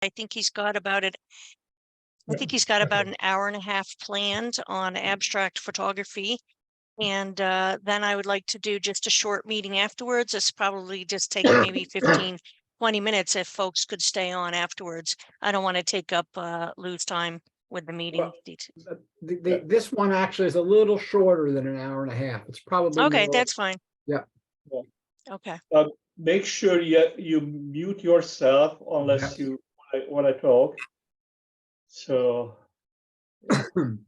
I think he's got about it. I think he's got about an hour and a half planned on abstract photography. And then I would like to do just a short meeting afterwards. It's probably just take maybe 15, 20 minutes if folks could stay on afterwards. I don't want to take up Lew's time with the meeting. Well, this one actually is a little shorter than an hour and a half. It's probably Okay, more, that's fine. Yeah. Okay. Make sure you mute yourself unless Yes. you want to talk. So, and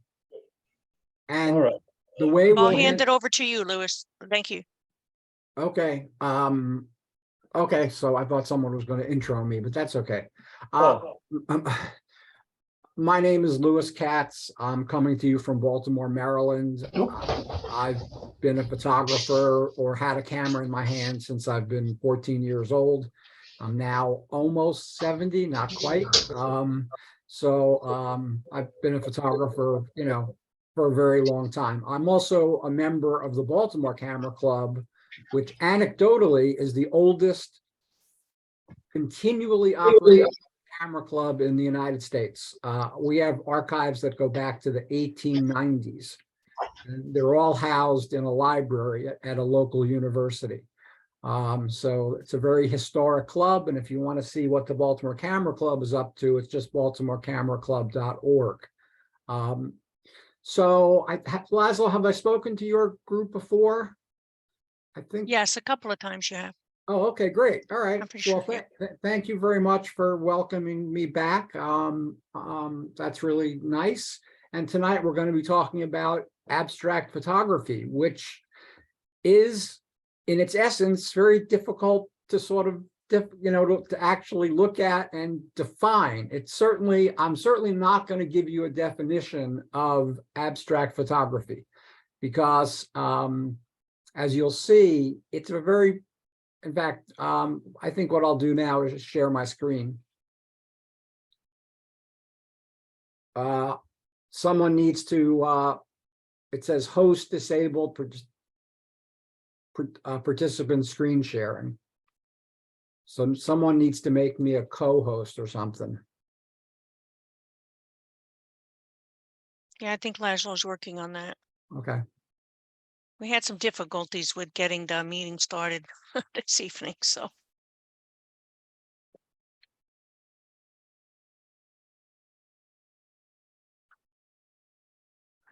all right. the way I'll we'll hand it over to you, Lewis. Thank you. Okay. Okay, so I thought someone was going to intro me, but that's okay. My name is Lew Katz. I'm coming to you from Baltimore, Maryland. I've been a photographer or had a camera in my hand since I've been 14 years old. I'm now almost 70, not quite. I've been a photographer, for a very long time. I'm also a member of the Baltimore Camera Club, which anecdotally is the oldest continually operating camera club in the United States. We have archives that go back to the 1890s. And they're all housed in a library at a local university. So it's a very historic club. And if you want to see what the Baltimore Camera Club is up to, it's just baltimorecamera.club.org. Laszlo, have I spoken to your group before? I think. Yes, a couple of times you have. Oh, okay, great. All right. Sure, Well, thank you very much for welcoming me back. That's really nice. And tonight we're going to be talking about abstract photography, which is, in its essence, very difficult to sort of, to actually look at and define. I'm certainly not going to give you a definition of abstract photography because, as you'll see, it's a very, in fact, I think what I'll do now is share my screen. Someone needs to, it says host disabled participant screen sharing. So someone needs to make me a co-host or something. Yeah, I think Laszlo's working on that. Okay. We had some difficulties with getting the meeting started this evening, so.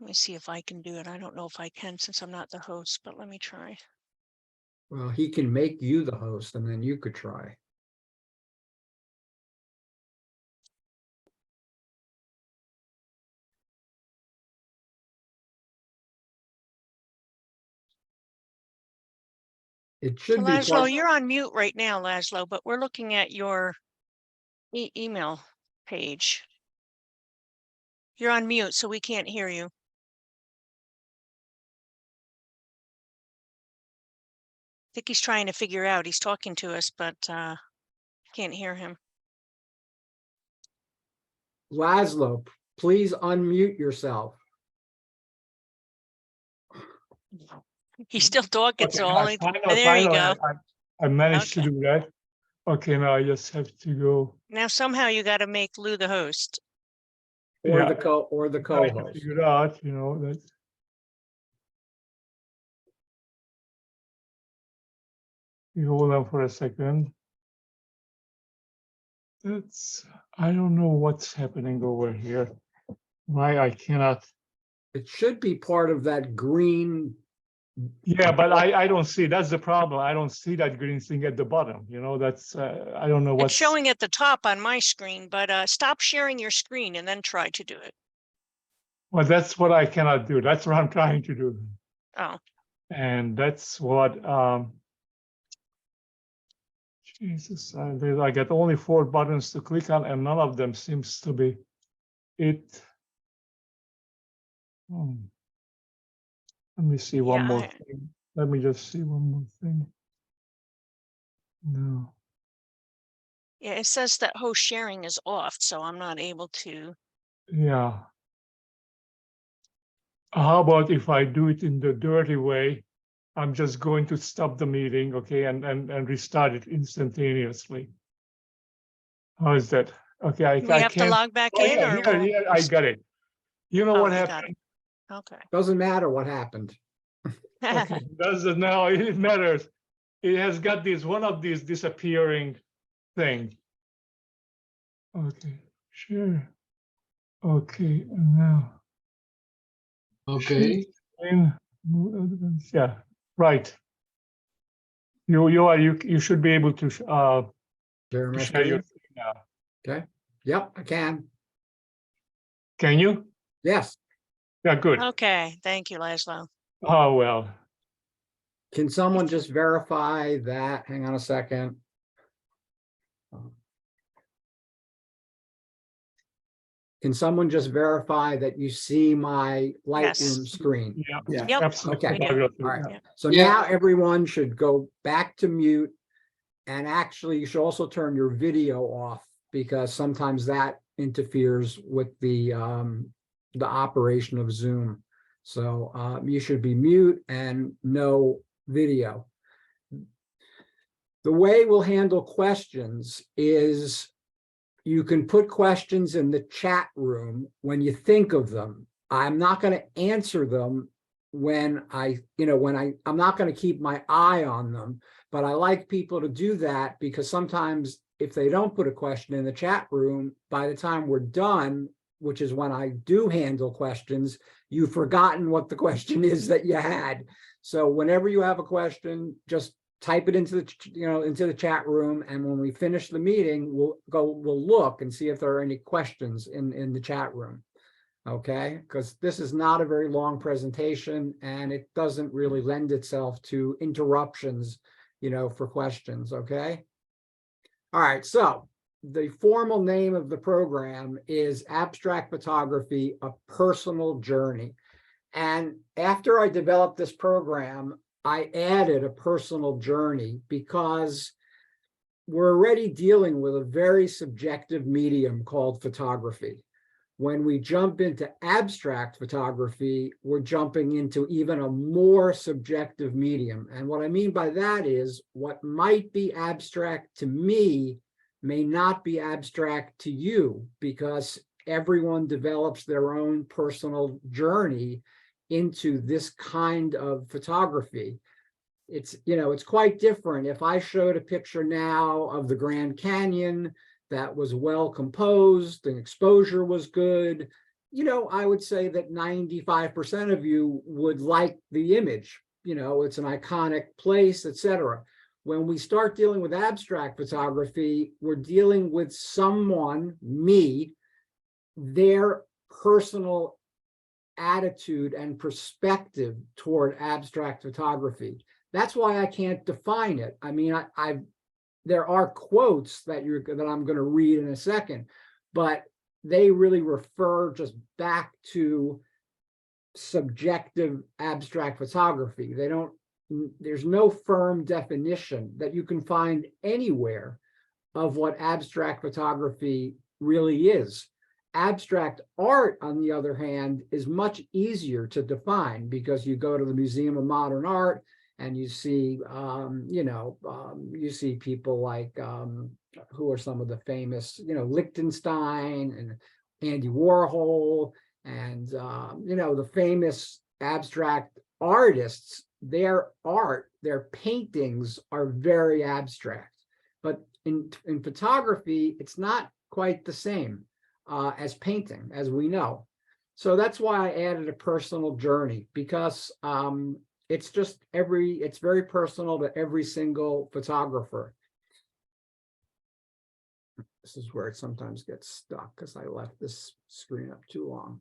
Let me see if I can do it. I don't know if I can since I'm not the host, but let me try. Well, he can make you the host and then you could try. It should be. Laszlo, you're on mute right now, Laszlo, but we're looking at your email page. You're on mute, so we can't hear you. I think he's trying to figure out. He's talking to us, but can't hear him. Laszlo, please unmute yourself. He's still talking, Okay, so there you go. I managed to do that. Okay, now I just have to go. Now somehow you got to make Lew the host. Or the co-host. Figure out, that. You hold on for a second. I don't know what's happening over here. Why I cannot. It should be part of that green. Yeah, but I don't see, that's the problem. I don't see that green thing at the bottom, that's, I don't know what's. It's showing at the top on my screen, but stop sharing your screen and then try to do it. Well, that's what I cannot do. That's what I'm trying to do. Oh. And that's what, Jesus, I get only 4 buttons to click on and none of them seems to be it. Let me see one more thing. Let me just see one more thing. No. Yeah, it says that host sharing is off, so I'm not able to. Yeah. How about if I do it in the dirty way? I'm just going to stop the meeting, okay, and restart it instantaneously. How is that? Okay, Do we have to can't. log back Oh, in yeah, or? here, will- here, I got it. You know Oh, what you got happened? Okay. Doesn't matter what happened. Okay, doesn't now it matters. It has got this one of these disappearing thing. Okay, sure. Okay, and now. Okay, Yeah, right. You should be able to Share my share your screen. screen now. Okay. Yep, I can. Can you? Yes. Yeah, good. Okay, thank you, Laszlo. Oh, well. Can someone just verify that? Hang on a second. Can someone just verify that you see my Lightroom Yes. screen? Yeah. yeah. Yep. Absolute Okay. photography. All right. Yeah. So Yeah. now everyone should go back to mute. And actually, you should also turn your video off because sometimes that interferes with the operation of Zoom. So you should be mute and no video. The way we'll handle questions is you can put questions in the chat room when you think of them. I'm not going to answer them when I'm not going to keep my eye on them, but I like people to do that because sometimes if they don't put a question in the chat room, by the time we're done, which is when I do handle questions, you've forgotten what the question is that you had. So whenever you have a question, just type it into the chat room, and when we finish the meeting, we'll look and see if there are any questions in the chat room. Okay, because this is not a very long presentation and it doesn't really lend itself to interruptions, for questions. Okay. All right, so the formal name of the program is Abstract Photography, A Personal Journey. And after I developed this program, I added a personal journey because we're already dealing with a very subjective medium called photography. When we jump into abstract photography, we're jumping into even a more subjective medium. And what I mean by that is what might be abstract to me may not be abstract to you, because everyone develops their own personal journey into this kind of photography. It's quite different. If I showed a picture now of the Grand Canyon that was well composed, the exposure was good, I would say that 95% of you would like the image. It's an iconic place, etc. When we start dealing with abstract photography, we're dealing with someone, me, their personal attitude and perspective toward abstract photography. That's why I can't define it. I mean, there are quotes that I'm going to read in a second, but they really refer just back to subjective abstract photography. There's no firm definition that you can find anywhere of what abstract photography really is. Abstract art, on the other hand, is much easier to define because you go to the Museum of Modern Art and you see, you see people like, who are some of the famous, Lichtenstein and Andy Warhol and, the famous abstract artists. Their art, their paintings are very abstract. But in photography, it's not quite the same as painting, as we know. So that's why I added a personal journey, because it's very personal to every single photographer. This is where it sometimes gets stuck because I left this screen up too long.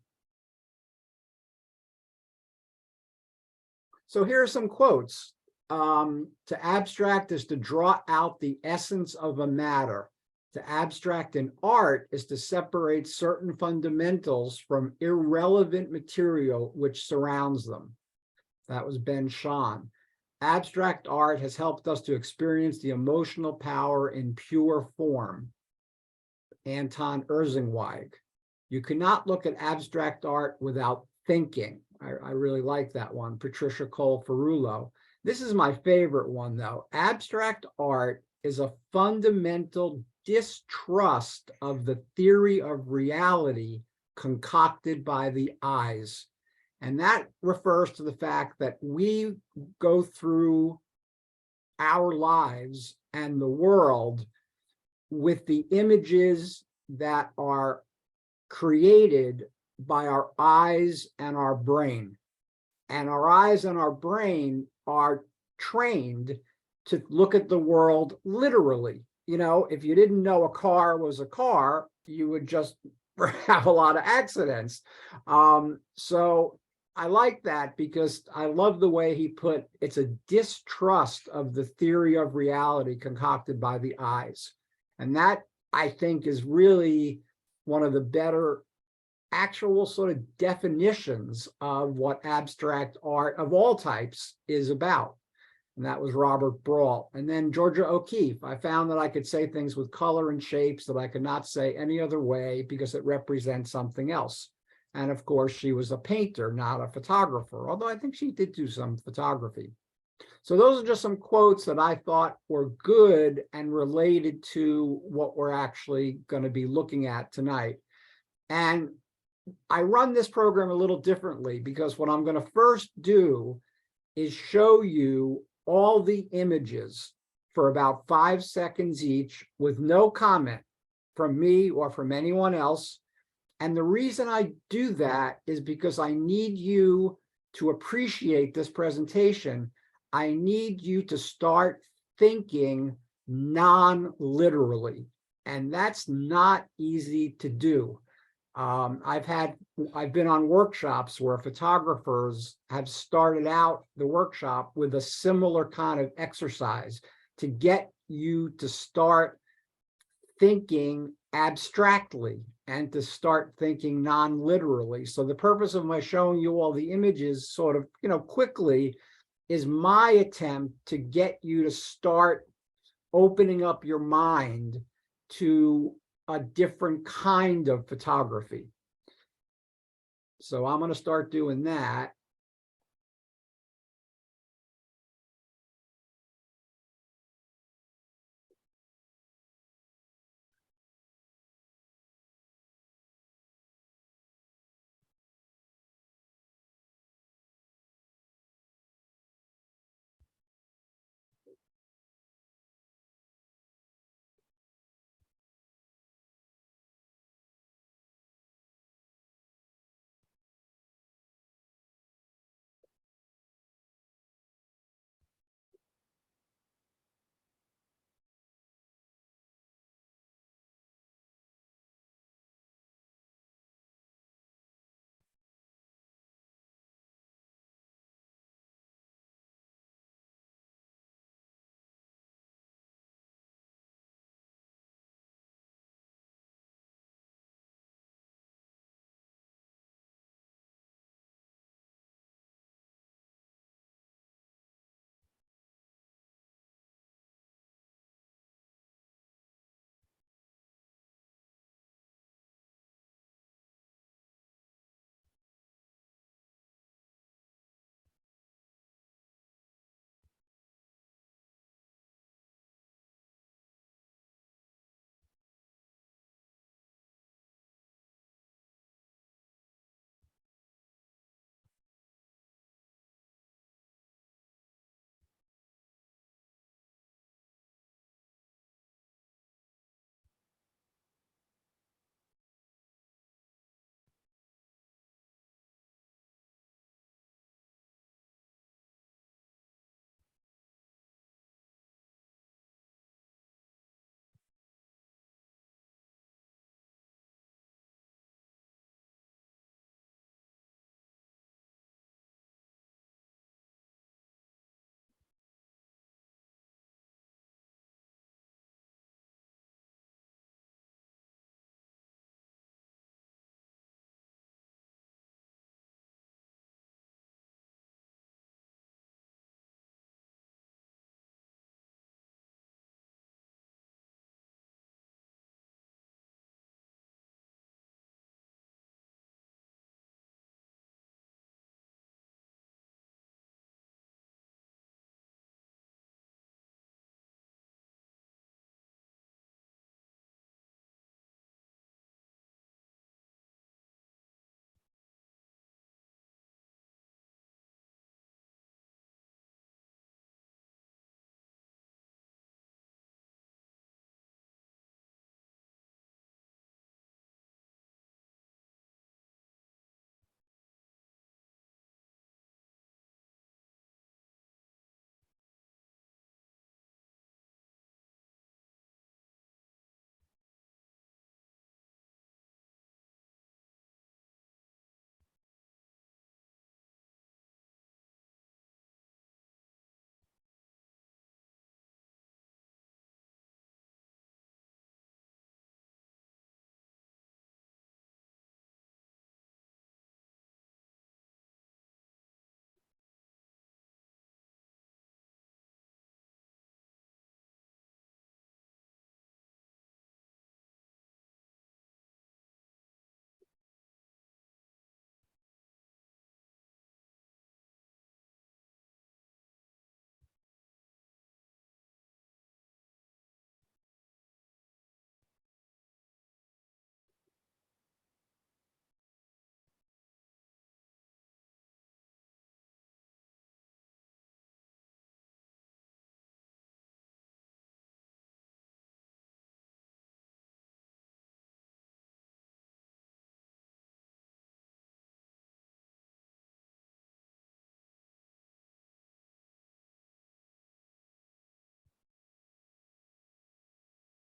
So here are some quotes. To abstract is to draw out the essence of a matter. To abstract in art is to separate certain fundamentals from irrelevant material which surrounds them. That was Ben Shahn. Abstract art has helped us to experience the emotional power in pure form. Anton Erzingweig. You cannot look at abstract art without thinking. I really like that one. Patricia Cole Ferrulo. This is my favorite one, though. Abstract art is a fundamental distrust of the theory of reality concocted by the eyes. And that refers to the fact that we go through our lives and the world with the images that are created by our eyes and our brain. And our eyes and our brain are trained to look at the world literally. You know, if you didn't know a car was a car, you would just have a lot of accidents. So I like that because I love the way he put it's a distrust of the theory of reality concocted by the eyes. And that, I think, is really one of the better actual sort of definitions of what abstract art of all types is about. And that was Robert Brault. And then Georgia O'Keeffe. I found that I could say things with color and shapes that I could not say any other way because it represents something else. And of course, she was a painter, not a photographer, although I think she did do some photography. So those are just some quotes that I thought were good and related to what we're actually going to be looking at tonight. And I run this program a little differently because what I'm going to first do is show you all the images for about 5 seconds each with no comment from me or from anyone else. And the reason I do that is because I need you to appreciate this presentation. I need you to start thinking non-literally, and that's not easy to do. I've been on workshops where photographers have started out the workshop with a similar kind of exercise to get you to start thinking abstractly and to start thinking non-literally. So the purpose of my showing you all the images sort of, quickly is my attempt to get you to start opening up your mind to a different kind of photography. So I'm going to start doing that.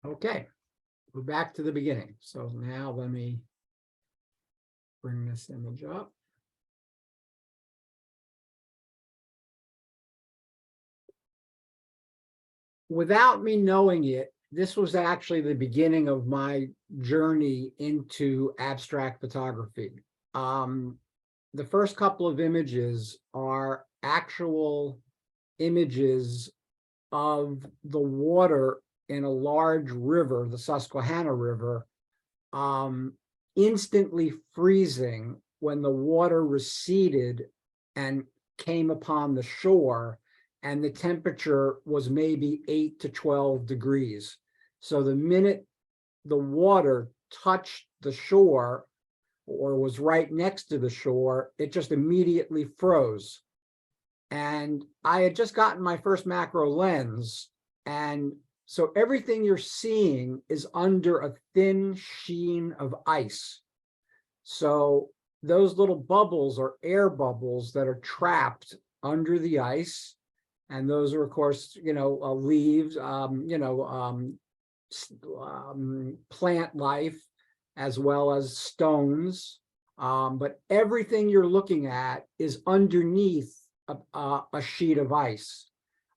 Okay, we're back to the beginning. So now let me bring this image up. Without me knowing it, this was actually the beginning of my journey into abstract photography. The first couple of images are actual images of the water in a large river, the Susquehanna River, instantly freezing when the water receded and came upon the shore, and the temperature was maybe 8 to 12 degrees. So the minute the water touched the shore or was right next to the shore, it just immediately froze. And I had just gotten my first macro lens, and so everything you're seeing is under a thin sheen of ice. So those little bubbles are air bubbles that are trapped under the ice. And those are, of course, leaves, plant life, as well as stones. But everything you're looking at is underneath a sheet of ice.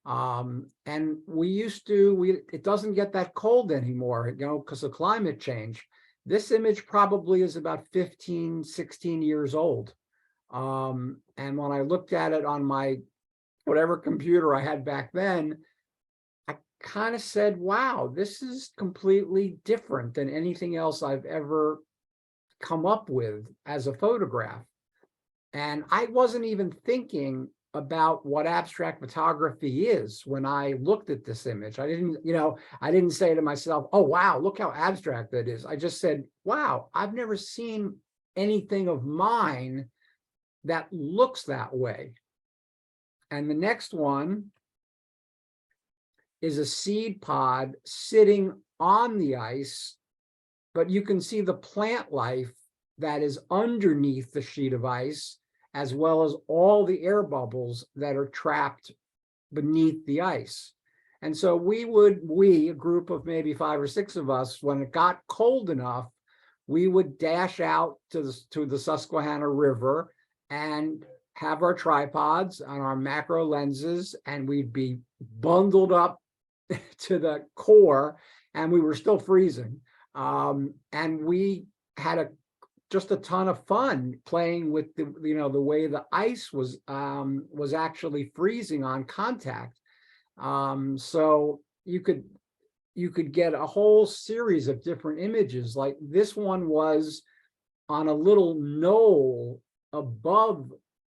And it doesn't get that cold anymore, because of climate change. This image probably is about 15, 16 years old. And when I looked at it on my whatever computer I had back then, I kind of said, wow, this is completely different than anything else I've ever come up with as a photograph. And I wasn't even thinking about what abstract photography is when I looked at this image. I didn't say to myself, oh, wow, look how abstract that is. I just said, wow, I've never seen anything of mine that looks that way. And the next one is a seed pod sitting on the ice, but you can see the plant life that is underneath the sheet of ice, as well as all the air bubbles that are trapped beneath the ice. And so a group of maybe 5 or 6 of us, when it got cold enough, we would dash out to the Susquehanna River and have our tripods and our macro lenses, and we'd be bundled up to the core, and we were still freezing. And we had just a ton of fun playing with the way the ice was actually freezing on contact. So you could get a whole series of different images. Like this one was on a little knoll above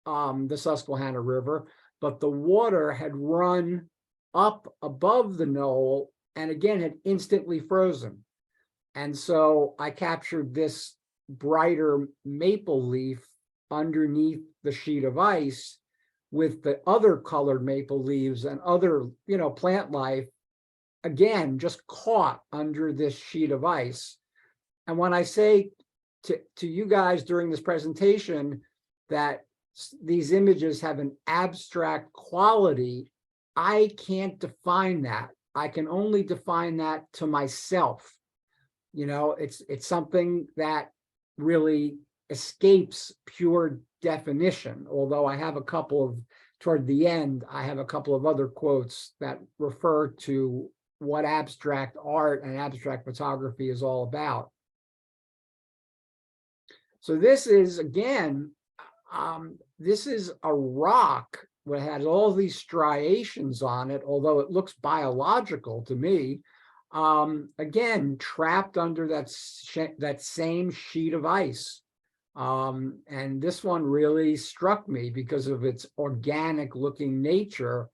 the Susquehanna River, but the water had run up above the knoll and again had instantly frozen. And so I captured this brighter maple leaf underneath the sheet of ice with the other colored maple leaves and other, plant life, again, just caught under this sheet of ice. And when I say to you guys during this presentation that these images have an abstract quality, I can't define that. I can only define that to myself. It's something that really escapes pure definition, although I have toward the end, I have a couple of other quotes that refer to what abstract art and abstract photography is all about. So this is, again, this is a rock that has all these striations on it, although it looks biological to me. Again, trapped under that same sheet of ice. And this one really struck me because of its organic looking nature,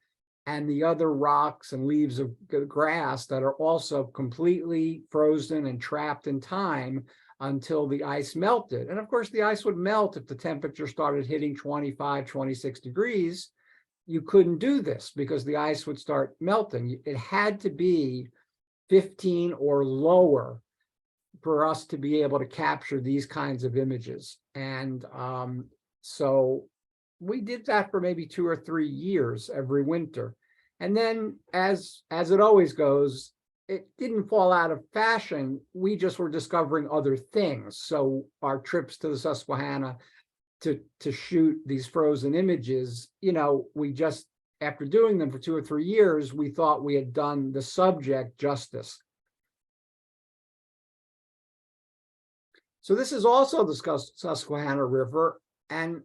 and the other rocks and leaves of grass that are also completely frozen and trapped in time until the ice melted. And of course, the ice would melt if the temperature started hitting 25, 26 degrees. You couldn't do this because the ice would start melting. It had to be 15 or lower for us to be able to capture these kinds of images. And so we did that for maybe 2 or 3 years every winter. And then as it always goes, it didn't fall out of fashion. We just were discovering other things. So our trips to the Susquehanna to shoot these frozen images, we just, after doing them for 2 or 3 years, we thought we had done the subject justice. So this is also the Susquehanna River, and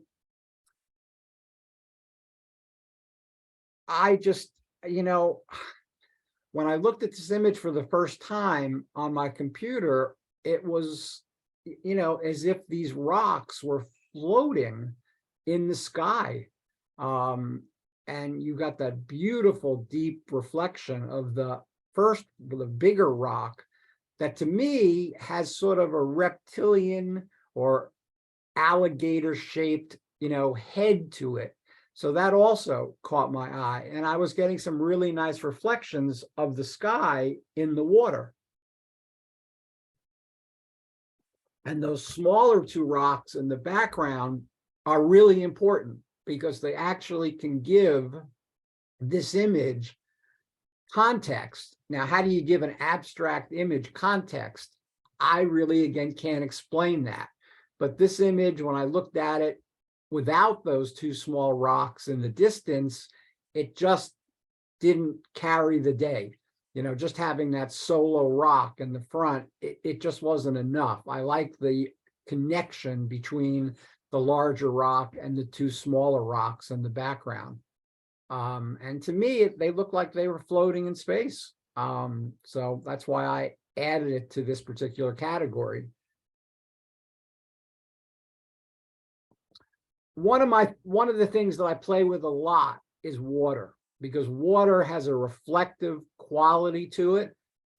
I just, when I looked at this image for the first time on my computer, it was, as if these rocks were floating in the sky. And you got that beautiful deep reflection of the bigger rock that to me has sort of a reptilian or alligator shaped, head to it. So that also caught my eye. And I was getting some really nice reflections of the sky in the water. And those smaller 2 rocks in the background are really important because they actually can give this image context. Now, how do you give an abstract image context? I really, again, can't explain that. But this image, when I looked at it without those 2 small rocks in the distance, it just didn't carry the day. Just having that solo rock in the front, it just wasn't enough. I like the connection between the larger rock and the 2 smaller rocks in the background. And to me, they looked like they were floating in space. So that's why I added it to this particular category. One of the things that I play with a lot is water, because water has a reflective quality to it.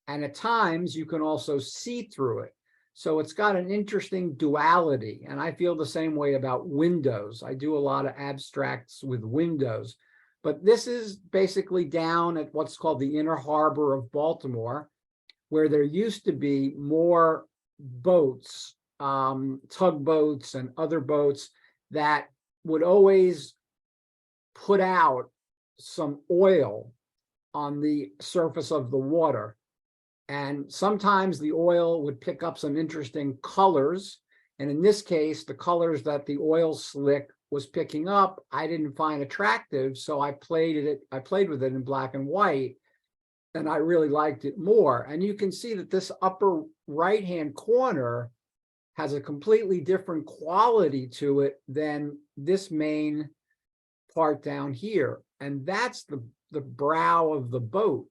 And at times you can also see through it. So it's got an interesting duality. And I feel the same way about windows. I do a lot of abstracts with windows. But this is basically down at what's called the Inner Harbor of Baltimore, where there used to be more boats, tugboats and other boats that would always put out some oil on the surface of the water. And sometimes the oil would pick up some interesting colors. And in this case, the colors that the oil slick was picking up, I didn't find attractive. So I played with it in black and white, and I really liked it more. And you can see that this upper right-hand corner has a completely different quality to it than this main part down here. And that's the brow of the boat.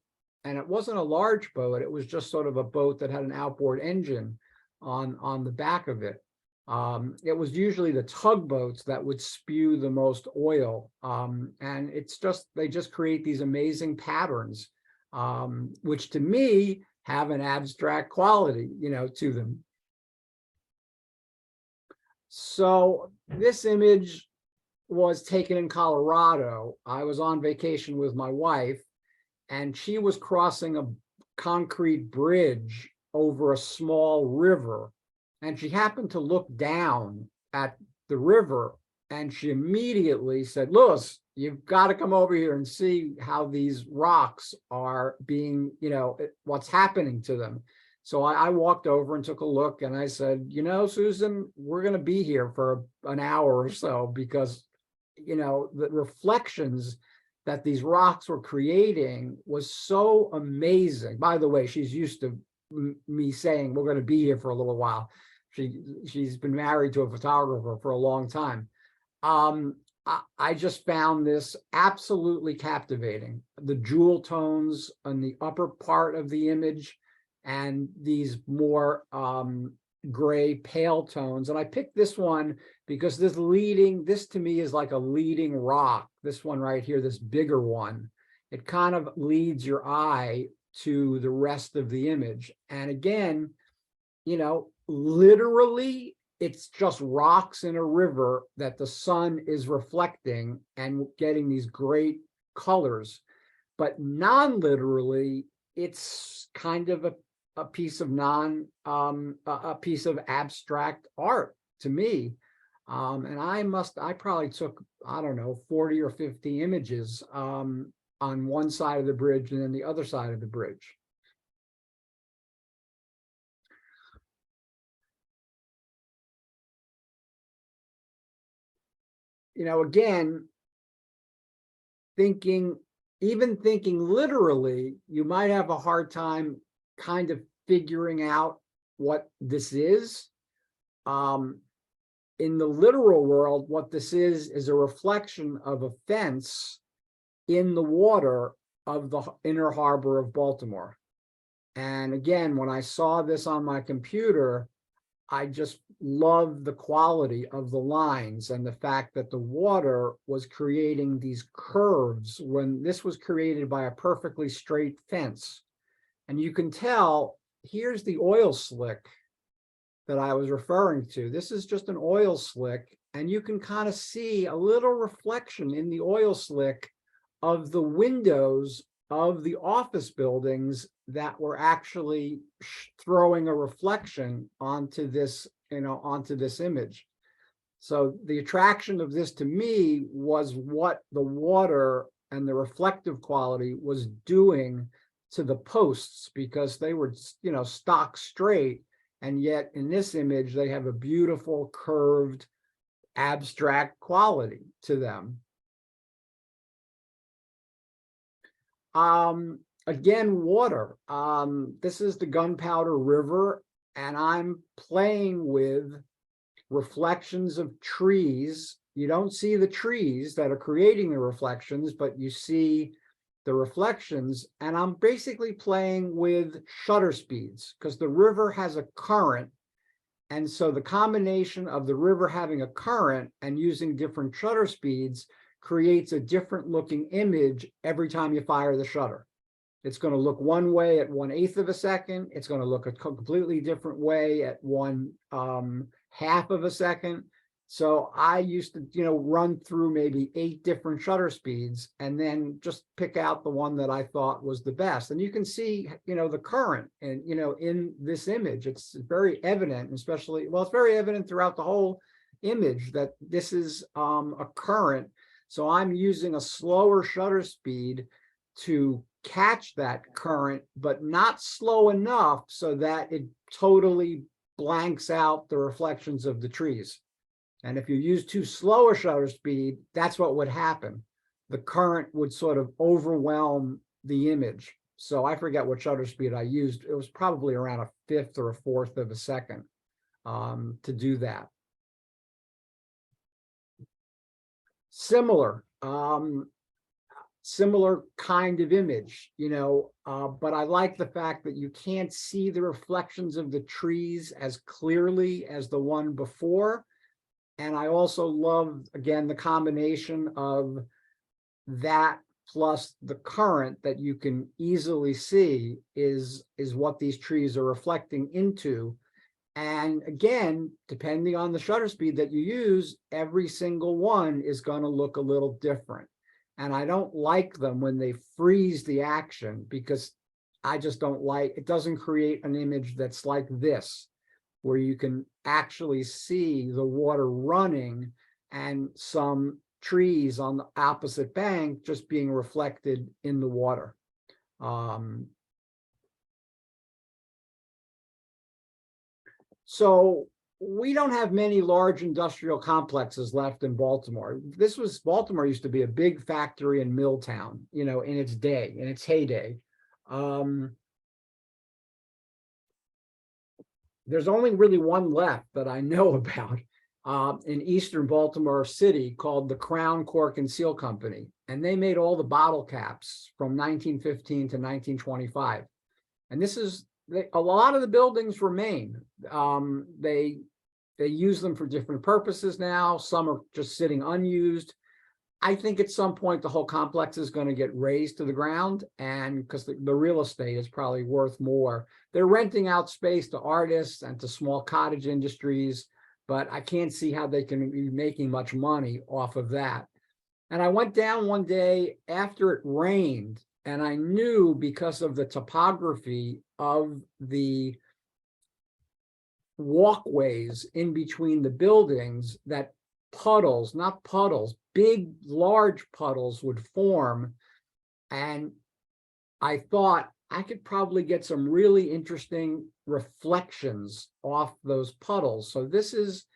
And it wasn't a large boat. It was just sort of a boat that had an outboard engine on the back of it. It was usually the tugboats that would spew the most oil. And they just create these amazing patterns, which to me have an abstract quality, to them. So this image was taken in Colorado. I was on vacation with my wife, and she was crossing a concrete bridge over a small river. And she happened to look down at the river, and she immediately said, "Lewis, you've got to come over here and see how these rocks are being, what's happening to them." So I walked over and took a look, and I said, "Susan, we're going to be here for an hour or so, because, the reflections that these rocks were creating was so amazing." By the way, she's used to me saying we're going to be here for a little while. She's been married to a photographer for a long time. I just found this absolutely captivating. The jewel tones on the upper part of the image and these more gray pale tones. And I picked this one because this to me is like a leading rock. This one right here, this bigger one, it kind of leads your eye to the rest of the image. And again, literally, it's just rocks in a river that the sun is reflecting and getting these great colors. But non-literally, it's kind of a piece of a piece of abstract art to me. And I probably took, I don't know, 40 or 50 images on one side of the bridge and then the other side of the bridge. again, even thinking literally, you might have a hard time kind of figuring out what this is. In the literal world, what this is a reflection of a fence in the water of the inner harbor of Baltimore. And again, when I saw this on my computer, I just loved the quality of the lines and the fact that the water was creating these curves when this was created by a perfectly straight fence. And you can tell, here's the oil slick that I was referring to. This is just an oil slick, and you can kind of see a little reflection in the oil slick of the windows of the office buildings that were actually throwing a reflection onto this, onto this image. So the attraction of this to me was what the water and the reflective quality was doing to the posts, because they were, stock straight. And yet in this image, they have a beautiful curved abstract quality to them. Again, water. This is the Gunpowder River, and I'm playing with reflections of trees. You don't see the trees that are creating the reflections, but you see the reflections, and I'm basically playing with shutter speeds because the river has a current. And so the combination of the river having a current and using different shutter speeds creates a different looking image every time you fire the shutter. It's going to look one way at 1/8 of a second. It's going to look a completely different way at 1/2 of a second. So I used to, run through maybe 8 different shutter speeds and then just pick out the one that I thought was the best. And you can see, the current and, in this image, it's very evident, especially, well, it's very evident throughout the whole image that this is a current. So I'm using a slower shutter speed to catch that current, but not slow enough so that it totally blanks out the reflections of the trees. And if you use too slow a shutter speed, that's what would happen. The current would sort of overwhelm the image. So I forget what shutter speed I used. It was probably around 1/5 or 1/4 of a second to do that. Similar kind of image, but I like the fact that you can't see the reflections of the trees as clearly as the one before. And I also love, again, the combination of that plus the current that you can easily see is what these trees are reflecting into. And again, depending on the shutter speed that you use, every single one is going to look a little different. And I don't like them when they freeze the action, because I just don't like, it doesn't create an image that's like this, where you can actually see the water running and some trees on the opposite bank just being reflected in the water. So we don't have many large industrial complexes left in Baltimore. Baltimore used to be a big factory and mill town, in its day, in its heyday. There's only really one left that I know about in Eastern Baltimore City, called the Crown Cork and Seal Company. And they made all the bottle caps from 1915 to 1925. And this is, a lot of the buildings remain. They use them for different purposes now. Some are just sitting unused. I think at some point the whole complex is going to get razed to the ground, and because the real estate is probably worth more. They're renting out space to artists and to small cottage industries, but I can't see how they can be making much money off of that. And I went down one day after it rained, and I knew, because of the topography of the walkways in between the buildings, that puddles, not puddles, big, large puddles would form. And I thought I could probably get some really interesting reflections off those puddles. So this is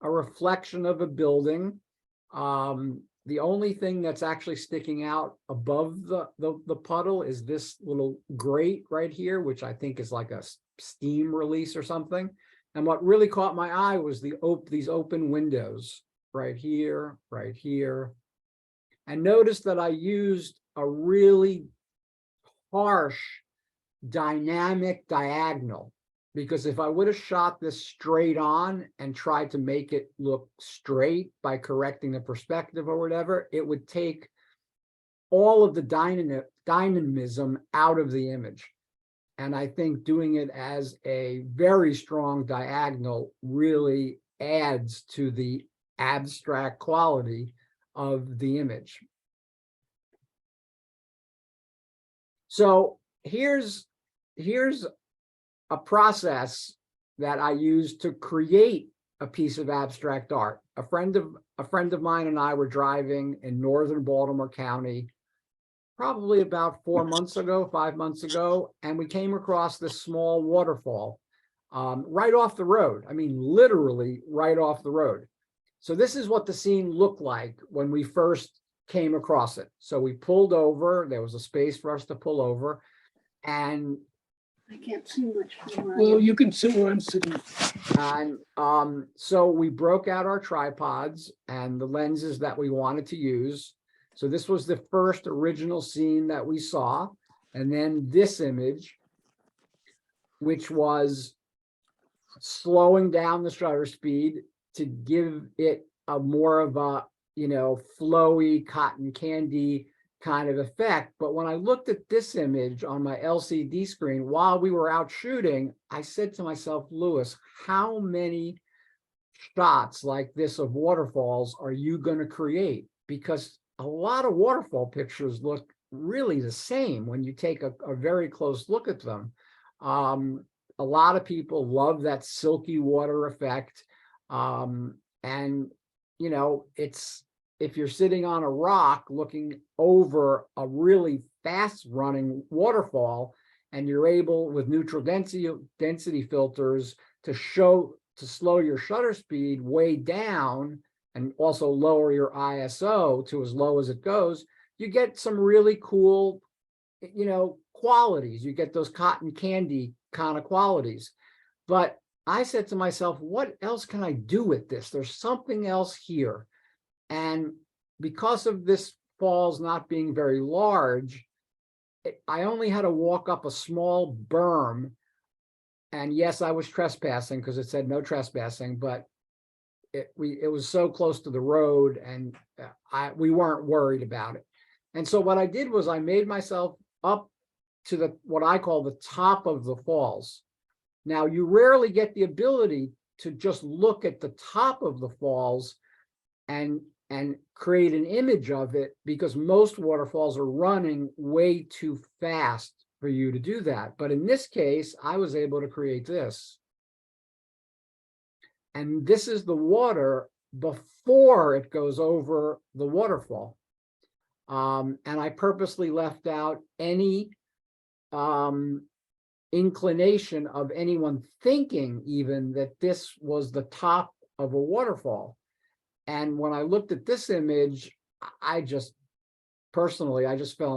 a reflection of a building. The only thing that's actually sticking out above the puddle is this little grate right here, which I think is like a steam release or something. And what really caught my eye was these open windows right here, and notice that I used a really harsh dynamic diagonal, because if I would have shot this straight on and tried to make it look straight by correcting the perspective or whatever, it would take all of the dynamism out of the image. And I think doing it as a very strong diagonal really adds to the abstract quality of the image. So here's a process that I use to create a piece of abstract art. A friend of mine and I were driving in northern Baltimore County, probably about 5 months ago, and we came across this small waterfall right off the road. I mean, literally right off the road. So this is what the scene looked like when we first came across it. So we pulled over, there was a space for us to pull over, and I can't see much from where I Well, am. you can sit where I'm sitting. and so we broke out our tripods and the lenses that we wanted to use. So this was the first original scene that we saw. And then this image, which was slowing down the shutter speed to give it a more of a, flowy cotton candy kind of effect. But when I looked at this image on my LCD screen while we were out shooting, I said to myself, Lewis, how many shots like this of waterfalls are you going to create? Because a lot of waterfall pictures look really the same when you take a very close look at them. A lot of people love that silky water effect. And it's, if you're sitting on a rock looking over a really fast running waterfall, and you're able with neutral density filters to slow your shutter speed way down and also lower your ISO to as low as it goes, you get some really cool, qualities. You get those cotton candy kind of qualities. But I said to myself, what else can I do with this? There's something else here. And because of this falls not being very large, I only had to walk up a small berm. And yes, I was trespassing because it said no trespassing, but it was so close to the road, and we weren't worried about it. And so what I did was I made myself up to what I call the top of the falls. Now, you rarely get the ability to just look at the top of the falls and create an image of it, because most waterfalls are running way too fast for you to do that. But in this case, I was able to create this. And this is the water before it goes over the waterfall. And I purposely left out any inclination of anyone thinking even that this was the top of a waterfall. And when I looked at this image, I just fell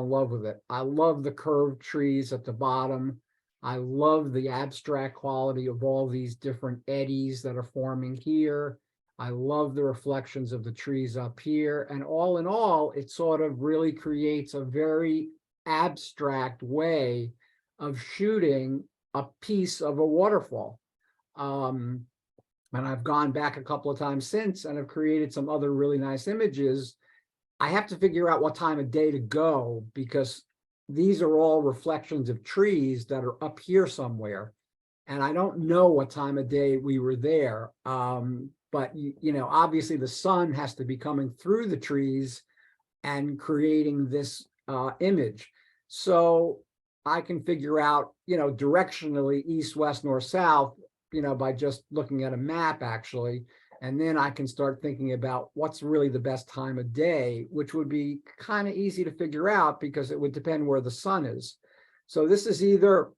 in love with it. I love the curved trees at the bottom. I love the abstract quality of all these different eddies that are forming here. I love the reflections of the trees up here. And all in all, it sort of really creates a very abstract way of shooting a piece of a waterfall. And I've gone back a couple of times since and have created some other really nice images. I have to figure out what time of day to go, because these are all reflections of trees that are up here somewhere. And I don't know what time of day we were there. But, obviously the sun has to be coming through the trees and creating this image. So I can figure out, directionally east, west, north, south, by just looking at a map, actually. And then I can start thinking about what's really the best time of day, which would be kind of easy to figure out because it would depend where the sun is. So this is either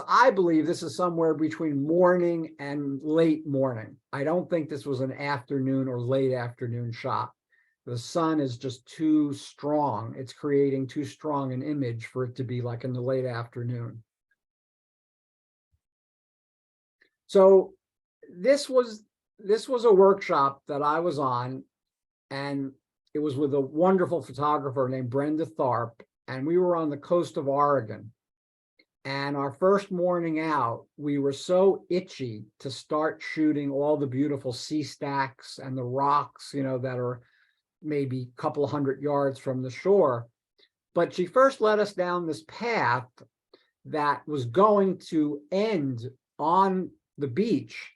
I believe this is somewhere between morning and late morning. I don't think this was an afternoon or late afternoon shot. The sun is just too strong. It's creating too strong an image for it to be like in the late afternoon. So this was a workshop that I was on, and it was with a wonderful photographer named Brenda Tharp, and we were on the coast of Oregon. And our first morning out, we were so itchy to start shooting all the beautiful sea stacks and the rocks, you know, that are maybe a couple 100 yards from the shore. But she first led us down this path that was going to end on the beach.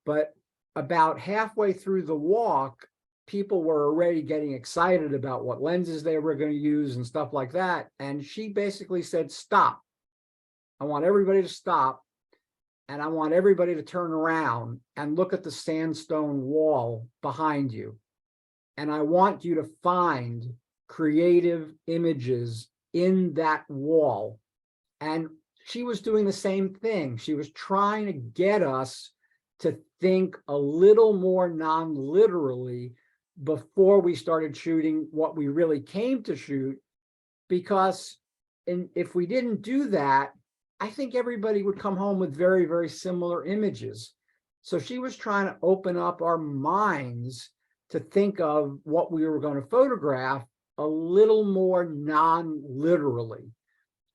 But about halfway through the walk, people were already getting excited about what lenses they were going to use and stuff like that. And she basically said, stop. I want everybody to stop, and I want everybody to turn around and look at the sandstone wall behind you. And I want you to find creative images in that wall. And she was doing the same thing. She was trying to get us to think a little more non-literally before we started shooting what we really came to shoot, because if we didn't do that, I think everybody would come home with very, very similar images. So she was trying to open up our minds to think of what we were going to photograph a little more non-literally.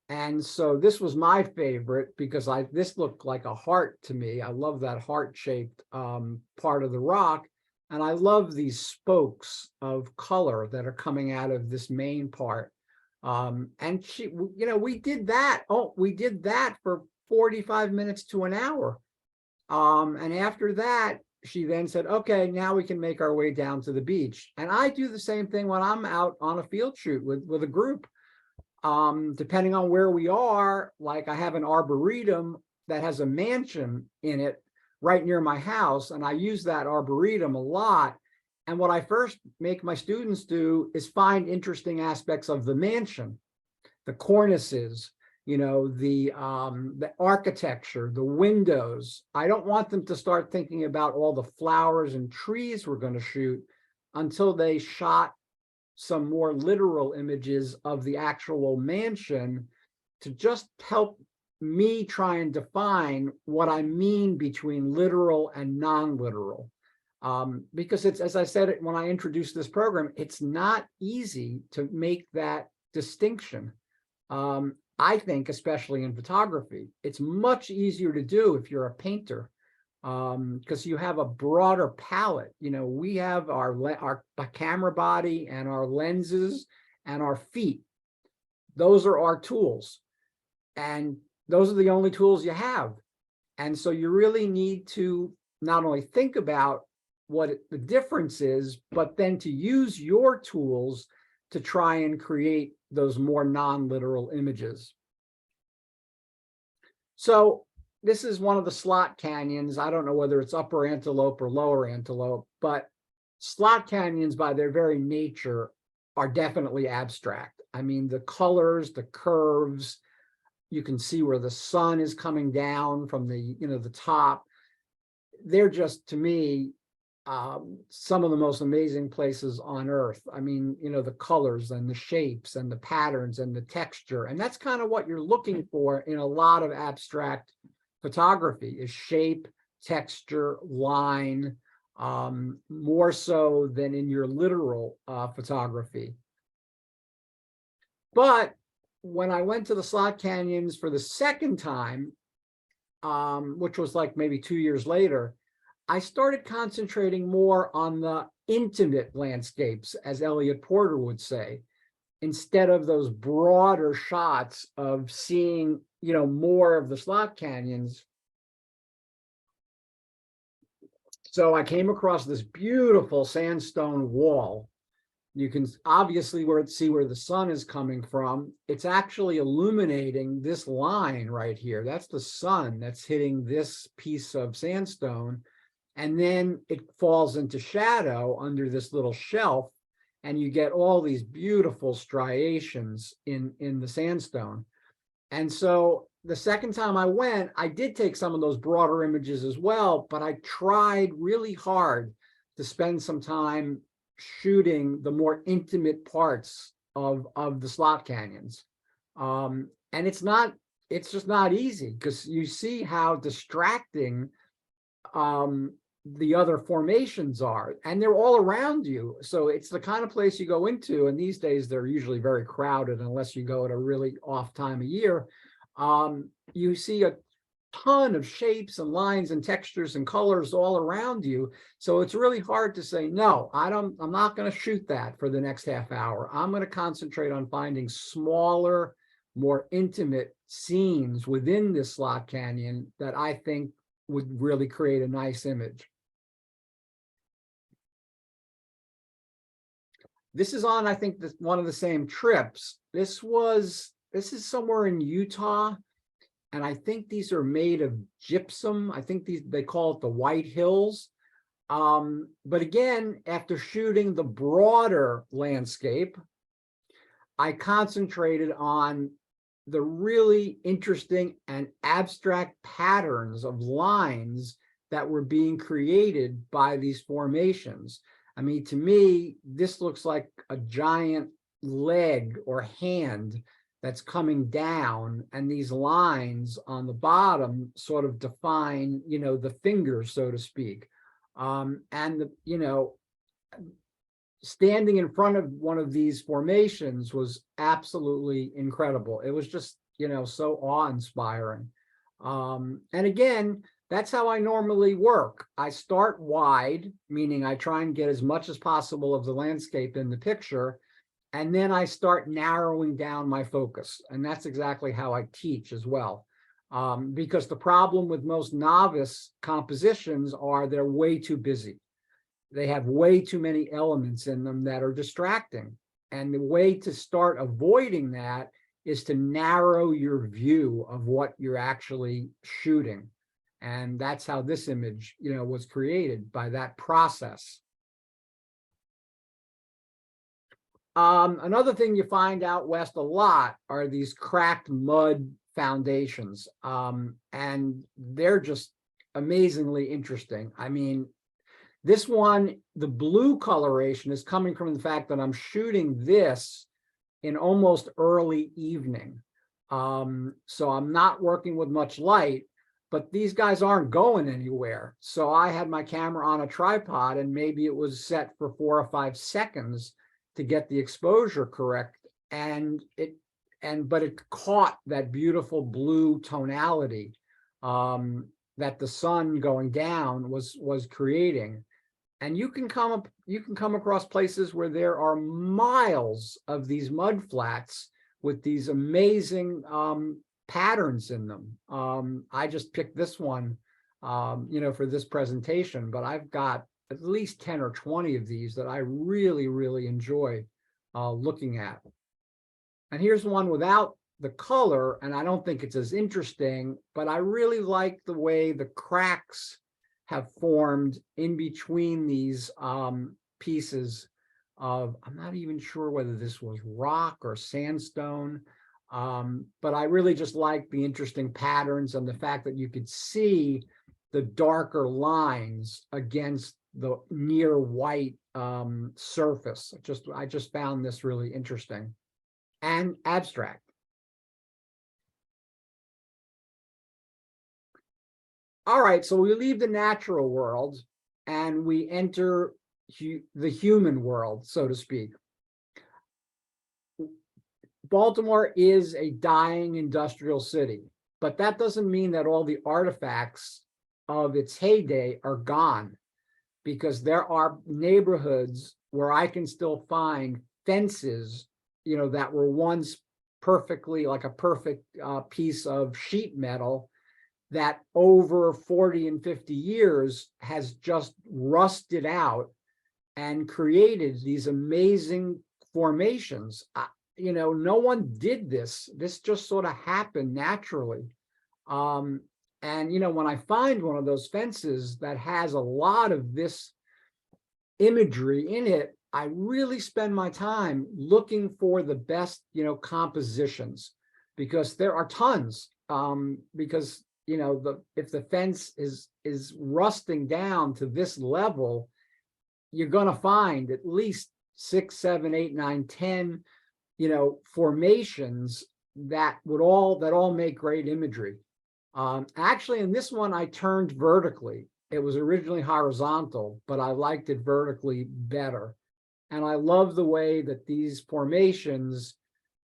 And so this was my favorite because this looked like a heart to me. I love that heart-shaped part of the rock. And I love these spokes of color that are coming out of this main part. And she, you know, we did that. Oh, we did that for 45 minutes to an hour. And after that, she then said, okay, now we can make our way down to the beach. And I do the same thing when I'm out on a field shoot with a group. Depending on where we are, like I have an arboretum that has a mansion in it right near my house, and I use that arboretum a lot. And what I first make my students do is find interesting aspects of the mansion, the cornices, you know, the architecture, the windows. I don't want them to start thinking about all the flowers and trees we're going to shoot until they shot some more literal images of the actual mansion, to just help me try and define what I mean between literal and non-literal. Because it's, as I said when I introduced this program, it's not easy to make that distinction. I think, especially in photography, it's much easier to do if you're a painter, because you have a broader palette. You know, we have our camera body and our lenses and our feet. Those are our tools, and those are the only tools you have. And so you really need to not only think about what the difference is, but then to use your tools to try and create those more non-literal images. So this is one of the slot canyons. I don't know whether it's upper Antelope or lower Antelope, but slot canyons by their very nature are definitely abstract. I mean, the colors, the curves, you can see where the sun is coming down from the, you know, the top. They're just, to me, some of the most amazing places on earth. I mean, you know, the colors and the shapes and the patterns and the texture. And that's kind of what you're looking for in a lot of abstract photography, is shape, texture, line, more so than in your literal photography. But when I went to the slot canyons for the second time, which was like maybe 2 years later, I started concentrating more on the intimate landscapes, as Elliot Porter would say, instead of those broader shots of seeing, you know, more of the slot canyons. So I came across this beautiful sandstone wall. You can obviously see where the sun is coming from. It's actually illuminating this line right here. That's the sun that's hitting this piece of sandstone. And then it falls into shadow under this little shelf, and you get all these beautiful striations in the sandstone. And so the second time I went, I did take some of those broader images as well, but I tried really hard to spend some time shooting the more intimate parts of the slot canyons. And it's just not easy, because you see how distracting the other formations are, and they're all around you. So it's the kind of place you go into, and these days they're usually very crowded unless you go at a really off time of year. You see a ton of shapes and lines and textures and colors all around you. So it's really hard to say, no, I'm not going to shoot that for the next half hour. I'm going to concentrate on finding smaller, more intimate scenes within this slot canyon that I think would really create a nice image. This is on, I think, one of the same trips. This is somewhere in Utah, and I think these are made of gypsum. I think they call it the White Hills. But again, after shooting the broader landscape, I concentrated on the really interesting and abstract patterns of lines that were being created by these formations. I mean, to me, this looks like a giant leg or hand that's coming down, and these lines on the bottom sort of define, the fingers, so to speak. And standing in front of one of these formations was absolutely incredible. It was just, so awe-inspiring. And again, that's how I normally work. I start wide, meaning I try and get as much as possible of the landscape in the picture, and then I start narrowing down my focus. And that's exactly how I teach as well. Because the problem with most novice compositions are they're way too busy. They have way too many elements in them that are distracting. And the way to start avoiding that is to narrow your view of what you're actually shooting. And that's how this image, was created, by that process. Another thing you find out west a lot are these cracked mud foundations. And they're just amazingly interesting. I mean, this one, the blue coloration is coming from the fact that I'm shooting this in almost early evening. So I'm not working with much light, but these guys aren't going anywhere. So I had my camera on a tripod, and maybe it was set for 4 or 5 seconds to get the exposure correct. But it caught that beautiful blue tonality that the sun going down was creating. And you can come across places where there are miles of these mud flats with these amazing patterns in them. I just picked this one, for this presentation, but I've got at least 10 or 20 of these that I really, really enjoy looking at. And here's one without the color, and I don't think it's as interesting, but I really like the way the cracks have formed in between these pieces of, I'm not even sure whether this was rock or sandstone, but I really just like the interesting patterns and the fact that you could see the darker lines against the near white surface. I just found this really interesting and abstract. All right, so we leave the natural world and we enter the human world, so to speak. Baltimore is a dying industrial city, but that doesn't mean that all the artifacts of its heyday are gone, because there are neighborhoods where I can still find fences, that were once perfectly, like a perfect piece of sheet metal, that over 40 and 50 years has just rusted out and created these amazing formations. No one did this. This just sort of happened naturally. And, when I find one of those fences that has a lot of this imagery in it, I really spend my time looking for the best, compositions, because there are tons. because, you know, if the fence is rusting down to this level, you're going to find at least 6, 7, 8, 9, 10, you know, formations that all make great imagery. Actually, in this one, I turned vertically. It was originally horizontal, but I liked it vertically better. And I love the way that these formations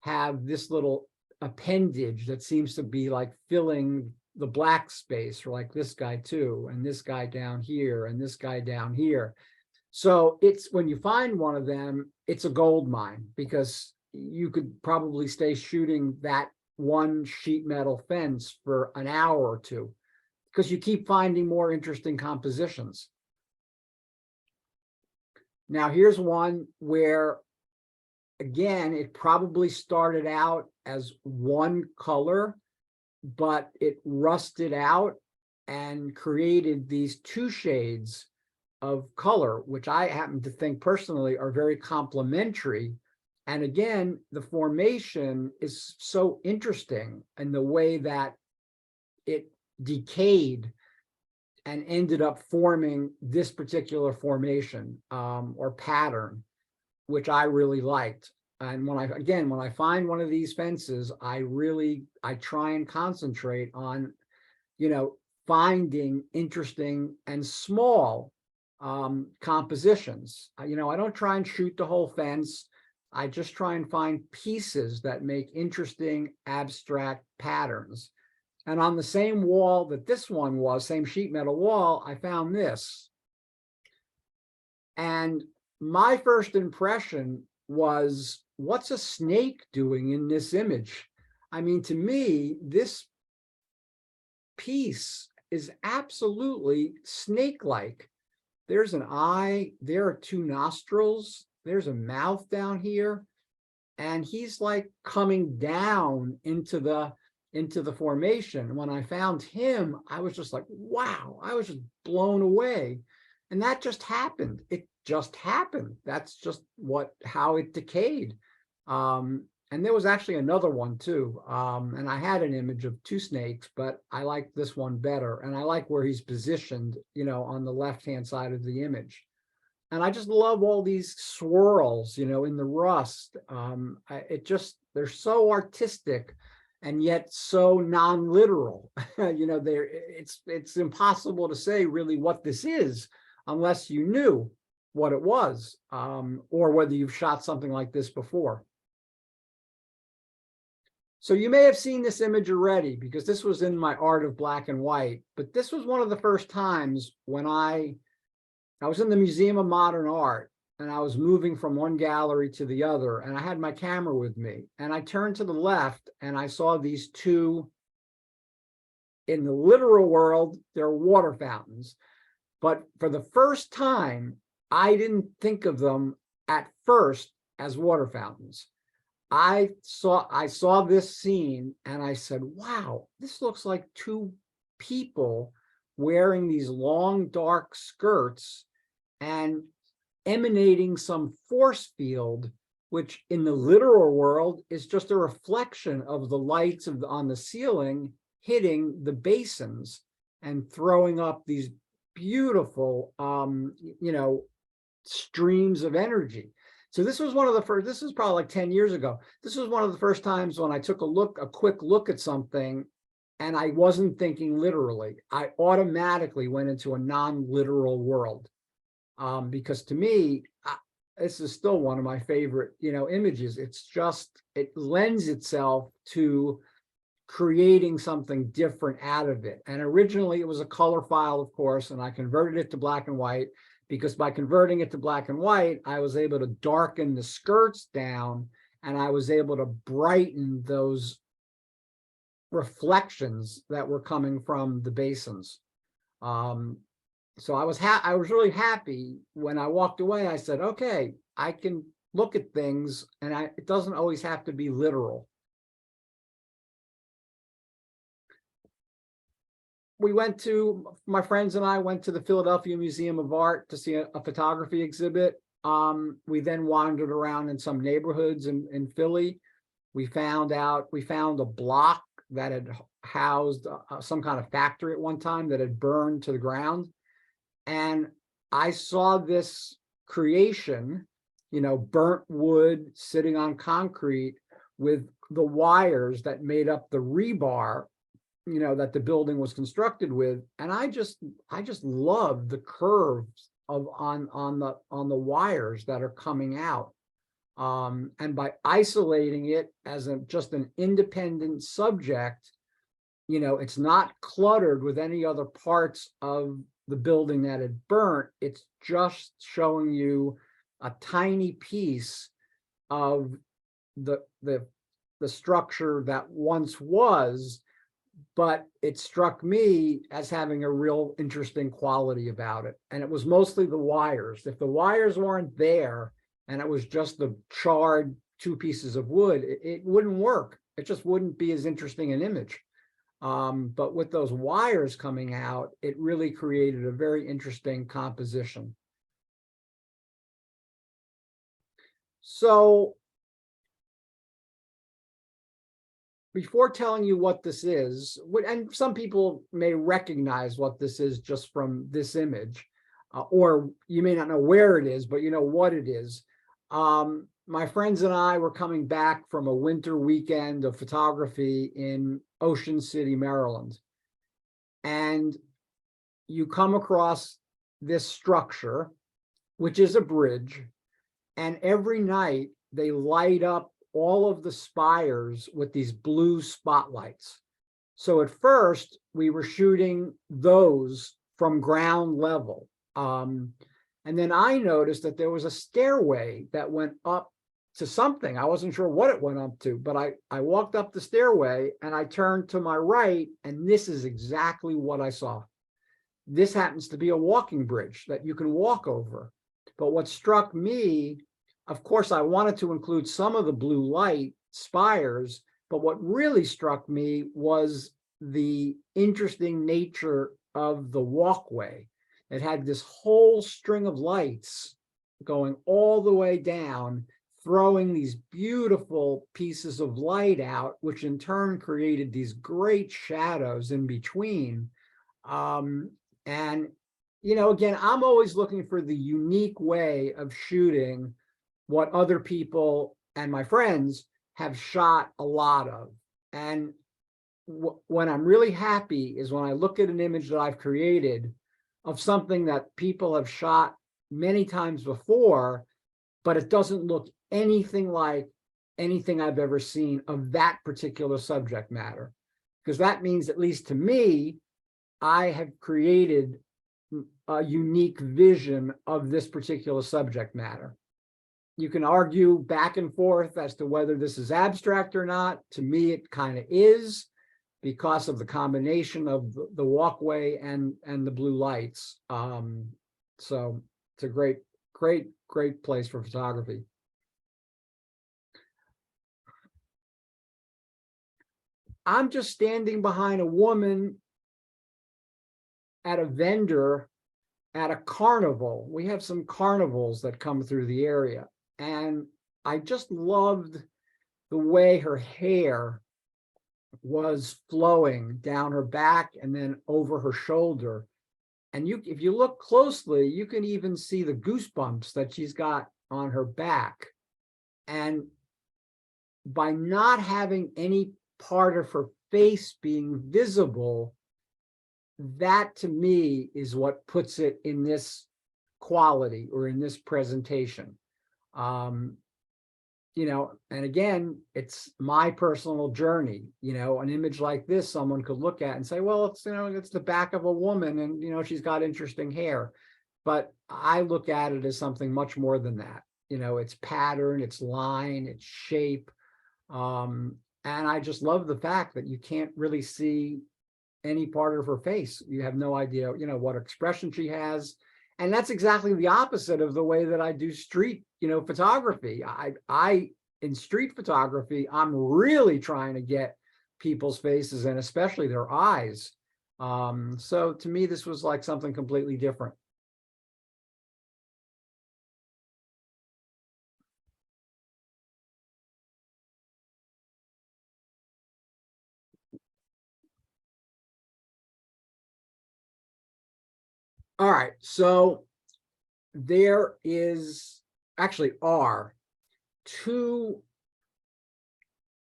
have this little appendage that seems to be like filling the black space, like this guy too, and this guy down here, and this guy down here. So it's, when you find one of them, it's a gold mine, because you could probably stay shooting that one sheet metal fence for an hour or two, because you keep finding more interesting compositions. Now, here's one where, again, it probably started out as one color, but it rusted out and created these two shades of color, which I happen to think personally are very complementary. And again, the formation is so interesting in the way that it decayed and ended up forming this particular formation or pattern, which I really liked. And when I find one of these fences, I try and concentrate on, you know, finding interesting and small compositions. You know, I don't try and shoot the whole fence. I just try and find pieces that make interesting abstract patterns. And on the same wall that this one was, same sheet metal wall, I found this. And my first impression was, what's a snake doing in this image? I mean, to me, this piece is absolutely snake-like. There's an eye, there are two nostrils, there's a mouth down here, and he's like coming down into the formation. When I found him, I was just like, wow, I was just blown away. And that just happened. It just happened. That's just how it decayed. And there was actually another one too. And I had an image of two snakes, but I like this one better. And I like where he's positioned, you know, on the left-hand side of the image. And I just love all these swirls, you know, in the rust. They're so artistic and yet so non-literal. You know, it's impossible to say really what this is unless you knew what it was, or whether you've shot something like this before. So you may have seen this image already, because this was in my Art of Black and White, but this was one of the first times when I was in the Museum of Modern Art, and I was moving from one gallery to the other, and I had my camera with me, and I turned to the left and I saw these two. In the literal world, they're water fountains, but for the first time, I didn't think of them at first as water fountains. I saw this scene and I said, wow, this looks like two people wearing these long, dark skirts and emanating some force field, which in the literal world is just a reflection of the lights on the ceiling hitting the basins and throwing up these beautiful, you know, streams of energy. So this was one of the first, this is probably like 10 years ago. This was one of the first times when I took a quick look at something and I wasn't thinking literally. I automatically went into a non-literal world. Because to me, this is still one of my favorite, you know, images. It's just, it lends itself to creating something different out of it. And originally it was a color file, of course, and I converted it to black and white, because by converting it to black and white, I was able to darken the skirts down and I was able to brighten those reflections that were coming from the basins. So I was really happy when I walked away. I said, okay, I can look at things and it doesn't always have to be literal. My friends and I went to the Philadelphia Museum of Art to see a photography exhibit. We then wandered around in some neighborhoods in Philly. We found a block that had housed some kind of factory at one time that had burned to the ground. And I saw this creation, burnt wood sitting on concrete with the wires that made up the rebar, that the building was constructed with. And I just love the curves on the wires that are coming out. And by isolating it as just an independent subject, it's not cluttered with any other parts of the building that had burnt. It's just showing you a tiny piece of the structure that once was, but it struck me as having a real interesting quality about it. And it was mostly the wires. If the wires weren't there and it was just the charred 2 pieces of wood, it wouldn't work. It just wouldn't be as interesting an image. But with those wires coming out, it really created a very interesting composition. So before telling you what this is, and some people may recognize what this is just from this image, or you may not know where it is, but you know what it is. My friends and I were coming back from a winter weekend of photography in Ocean City, Maryland. And you come across this structure, which is a bridge, and every night they light up all of the spires with these blue spotlights. So at first we were shooting those from ground level. And then I noticed that there was a stairway that went up to something. I wasn't sure what it went up to, but I walked up the stairway and I turned to my right, and this is exactly what I saw. This happens to be a walking bridge that you can walk over. But what struck me, of course, I wanted to include some of the blue light spires, but what really struck me was the interesting nature of the walkway. It had this whole string of lights going all the way down, throwing these beautiful pieces of light out, which in turn created these great shadows in between. And, again, I'm always looking for the unique way of shooting what other people and my friends have shot a lot of. And when I'm really happy is when I look at an image that I've created of something that people have shot many times before, but it doesn't look anything like anything I've ever seen of that particular subject matter. Because that means, at least to me, I have created a unique vision of this particular subject matter. You can argue back and forth as to whether this is abstract or not. To me, it kind of is, because of the combination of the walkway and the blue lights. So it's a great place for photography. I'm just standing behind a woman at a vendor at a carnival. We have some carnivals that come through the area. And I just loved the way her hair was flowing down her back and then over her shoulder. And if you look closely, you can even see the goosebumps that she's got on her back. And by not having any part of her face being visible, that to me is what puts it in this quality or in this presentation. And again, it's my personal journey. An image like this, someone could look at and say, well, it's the back of a woman and, she's got interesting hair. But I look at it as something much more than that. It's pattern, it's line, it's shape. And I just love the fact that you can't really see any part of her face. You have no idea, what expression she has. And that's exactly the opposite of the way that I do street, photography. In street photography, I'm really trying to get people's faces and especially their eyes. So to me, this was like something completely different. All right, so there are two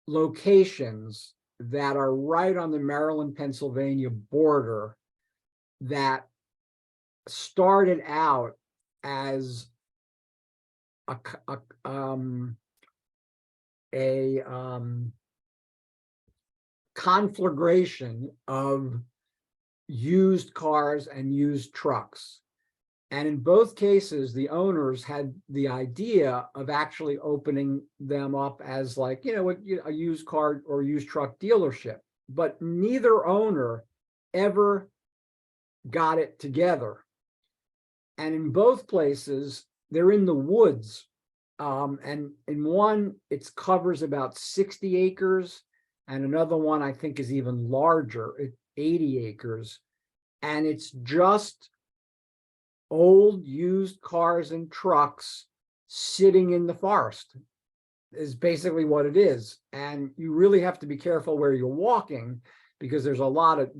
locations that are right on the Maryland-Pennsylvania border that started out as a conflagration of used cars and used trucks. And in both cases, the owners had the idea of actually opening them up as like, a used car or used truck dealership, but neither owner ever got it together. And in both places, they're in the woods. And in one, it covers about 60 acres, and another one I think is even larger, 80 acres. And it's just old used cars and trucks sitting in the forest is basically what it is. And you really have to be careful where you're walking because there's a lot of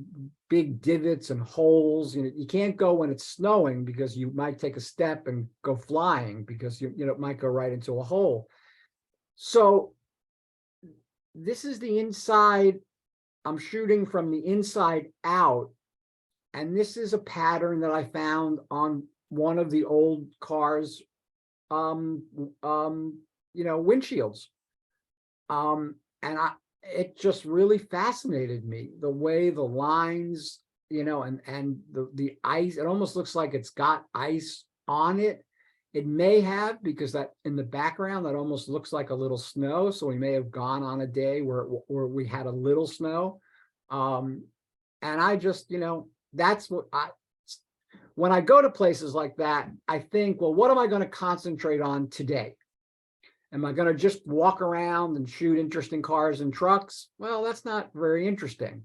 big divots and holes. You can't go when it's snowing because you might take a step and go flying because it might go right into a hole. So this is the inside. I'm shooting from the inside out. And this is a pattern that I found on one of the old cars, windshields. And it just really fascinated me, the way the lines, and the ice, it almost looks like it's got ice on it. It may have, because that in the background, that almost looks like a little snow. So we may have gone on a day where we had a little snow. And I just, that's what when I go to places like that, I think, well, what am I going to concentrate on today? Am I going to just walk around and shoot interesting cars and trucks? Well, that's not very interesting.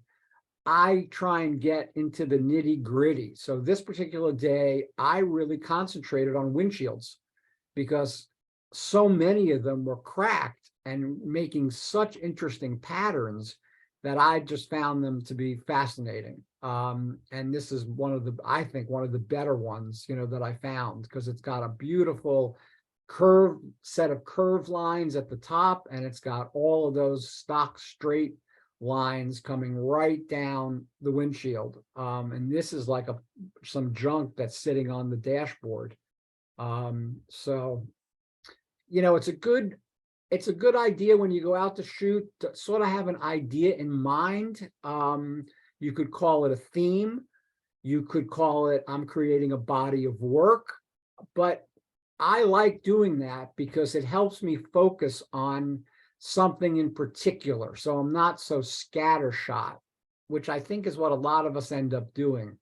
I try and get into the nitty gritty. So this particular day, I really concentrated on windshields because so many of them were cracked and making such interesting patterns that I just found them to be fascinating. And this is I think one of the better ones, that I found, because it's got a beautiful set of curved lines at the top, and it's got all of those stock straight lines coming right down the windshield. And this is like some junk that's sitting on the dashboard. So, it's a good idea when you go out to shoot to sort of have an idea in mind. You could call it a theme. You could call it, I'm creating a body of work, but I like doing that because it helps me focus on something in particular. So I'm not so scattershot, which I think is what a lot of us end up doing.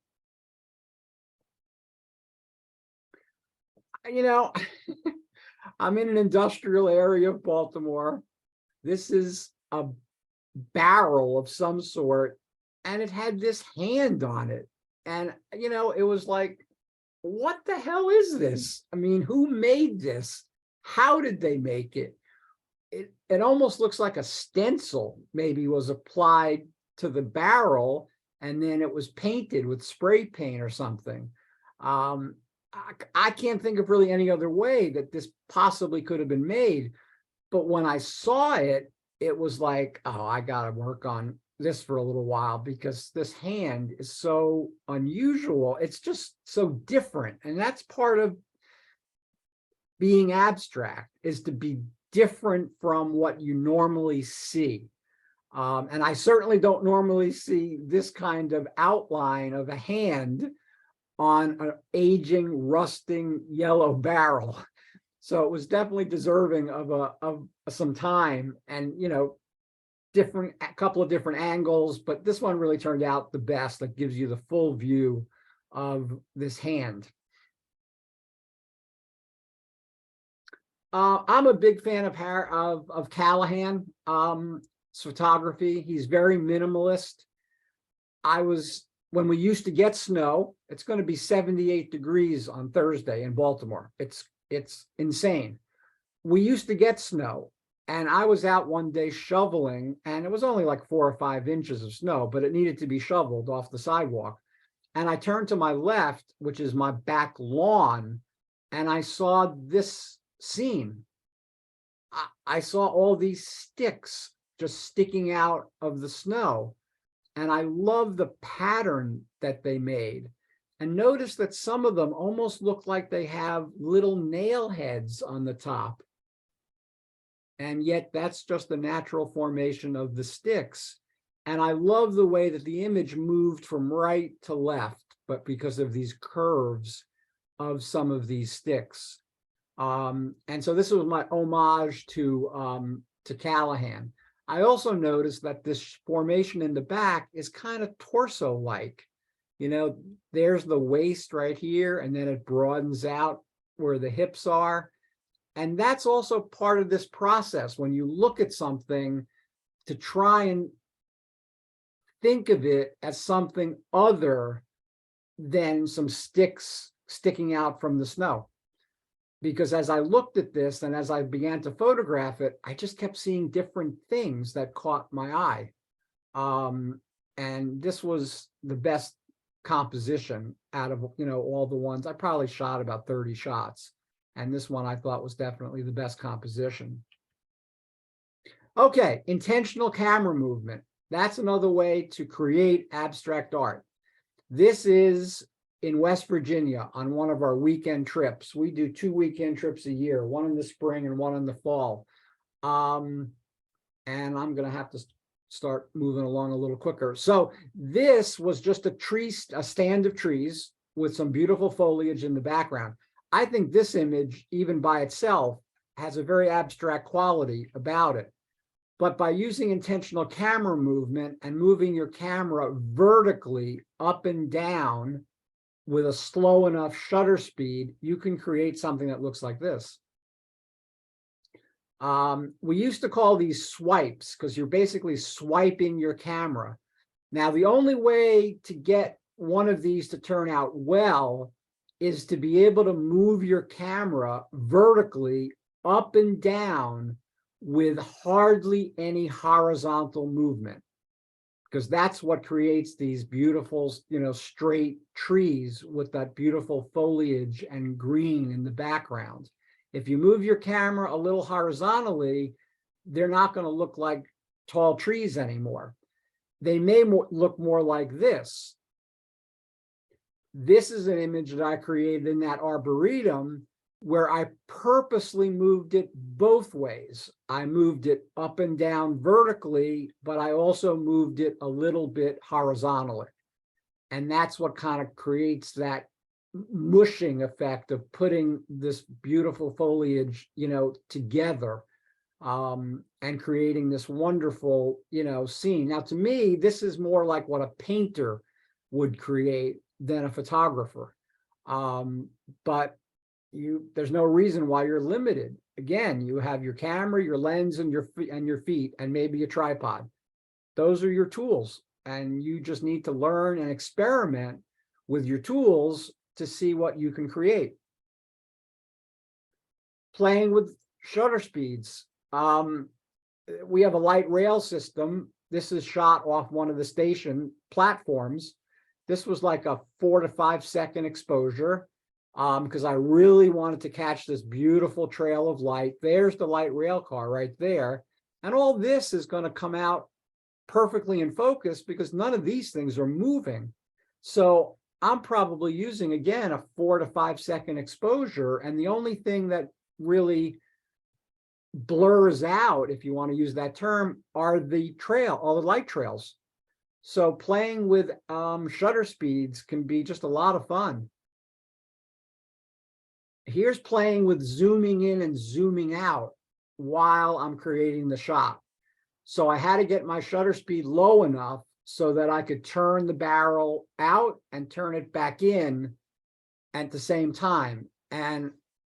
I'm in an industrial area of Baltimore. This is a barrel of some sort, and it had this hand on it. And, it was like, what the hell is this? I mean, who made this? How did they make it? It almost looks like a stencil maybe was applied to the barrel, and then it was painted with spray paint or something. I can't think of really any other way that this possibly could have been made. But when I saw it, it was like, oh, I got to work on this for a little while because this hand is so unusual. It's just so different. And that's part of being abstract, is to be different from what you normally see. And I certainly don't normally see this kind of outline of a hand on an aging, rusting yellow barrel. So it was definitely deserving of some time and, a couple of different angles, but this one really turned out the best. That gives you the full view of this hand. I'm a big fan of Callahan's photography. He's very minimalist. When we used to get snow, it's going to be 78 degrees on Thursday in Baltimore. It's insane. We used to get snow, and I was out one day shoveling, and it was only like 4 or 5 inches of snow, but it needed to be shoveled off the sidewalk. And I turned to my left, which is my back lawn, and I saw this scene. I saw all these sticks just sticking out of the snow. And I love the pattern that they made. And notice that some of them almost look like they have little nail heads on the top. And yet that's just the natural formation of the sticks. And I love the way that the image moved from right to left, but because of these curves of some of these sticks. And so this was my homage to Callahan. I also noticed that this formation in the back is kind of torso-like. You know, there's the waist right here, and then it broadens out where the hips are. And that's also part of this process when you look at something to try and think of it as something other than some sticks sticking out from the snow. Because as I looked at this and as I began to photograph it, I just kept seeing different things that caught my eye. And this was the best composition out of, you know, all the ones. I probably shot about 30 shots. And this one I thought was definitely the best composition. Okay, intentional camera movement. That's another way to create abstract art. This is in West Virginia on one of our weekend trips. We do 2 weekend trips a year, one in the spring and one in the fall. And I'm going to have to start moving along a little quicker. So this was just a stand of trees with some beautiful foliage in the background. I think this image, even by itself, has a very abstract quality about it. But by using intentional camera movement and moving your camera vertically up and down with a slow enough shutter speed, you can create something that looks like this. We used to call these swipes because you're basically swiping your camera. Now, the only way to get one of these to turn out well is to be able to move your camera vertically up and down with hardly any horizontal movement, because that's what creates these beautiful, you know, straight trees with that beautiful foliage and green in the background. If you move your camera a little horizontally, they're not going to look like tall trees anymore. They may look more like this. This is an image that I created in that arboretum where I purposely moved it both ways. I moved it up and down vertically, but I also moved it a little bit horizontally. And that's what kind of creates that mushing effect of putting this beautiful foliage, you know, together, and creating this wonderful, you know, scene. Now, to me, this is more like what a painter would create than a photographer. But there's no reason why you're limited. Again, you have your camera, your lens, and your feet, and maybe a tripod. Those are your tools, and you just need to learn and experiment with your tools to see what you can create. Playing with shutter speeds. We have a light rail system. This is shot off one of the station platforms. This was like a 4 to 5 second exposure, because I really wanted to catch this beautiful trail of light. There's the light rail car right there. And all this is going to come out perfectly in focus because none of these things are moving. So I'm probably using, again, a 4 to 5 second exposure. And the only thing that really blurs out, if you want to use that term, are the light trails. So playing with shutter speeds can be just a lot of fun. Here's playing with zooming in and zooming out while I'm creating the shot. So I had to get my shutter speed low enough so that I could turn the barrel out and turn it back in at the same time. And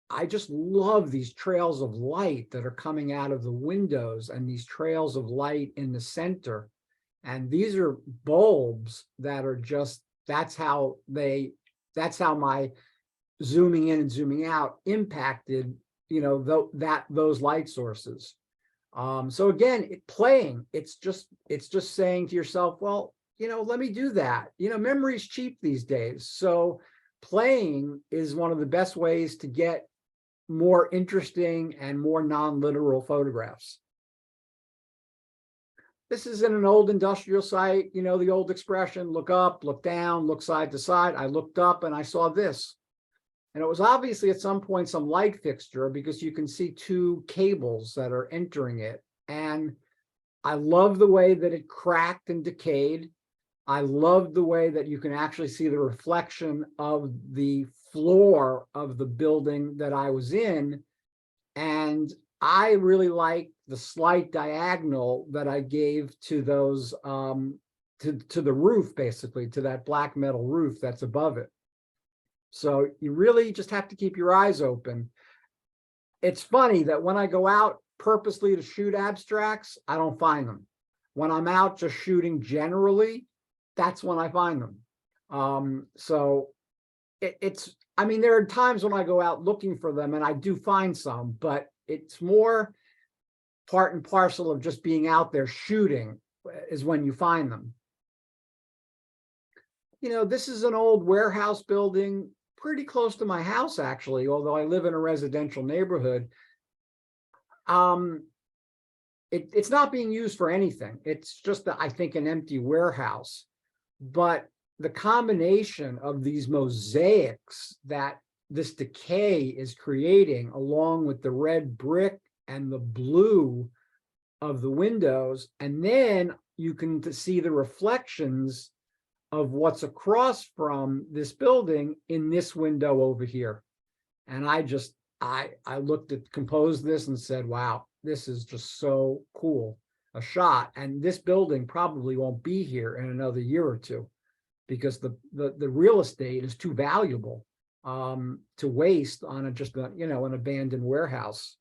I just love these trails of light that are coming out of the windows and these trails of light in the center. And these are bulbs that are just, that's how my zooming in and zooming out impacted, you know, those light sources. So again, playing, it's just saying to yourself, well, let me do that. Memory's cheap these days. So playing is one of the best ways to get more interesting and more non-literal photographs. This is in an old industrial site, the old expression, look up, look down, look side to side. I looked up and I saw this. And it was obviously at some point some light fixture, because you can see two cables that are entering it. And I love the way that it cracked and decayed. I love the way that you can actually see the reflection of the floor of the building that I was in. And I really like the slight diagonal that I gave to those, to the roof, basically, to that black metal roof that's above it. So you really just have to keep your eyes open. It's funny that when I go out purposely to shoot abstracts, I don't find them. When I'm out just shooting generally, that's when I find them. So I mean, there are times when I go out looking for them and I do find some, but it's more part and parcel of just being out there shooting is when you find them. This is an old warehouse building pretty close to my house, actually, although I live in a residential neighborhood. It's not being used for anything. It's just, I think, an empty warehouse. But the combination of these mosaics that this decay is creating, along with the red brick and the blue of the windows, and then you can see the reflections of what's across from this building in this window over here. And I looked at, composed this and said, wow, this is just so cool a shot. And this building probably won't be here in another year or two, because the real estate is too valuable to waste on an abandoned warehouse.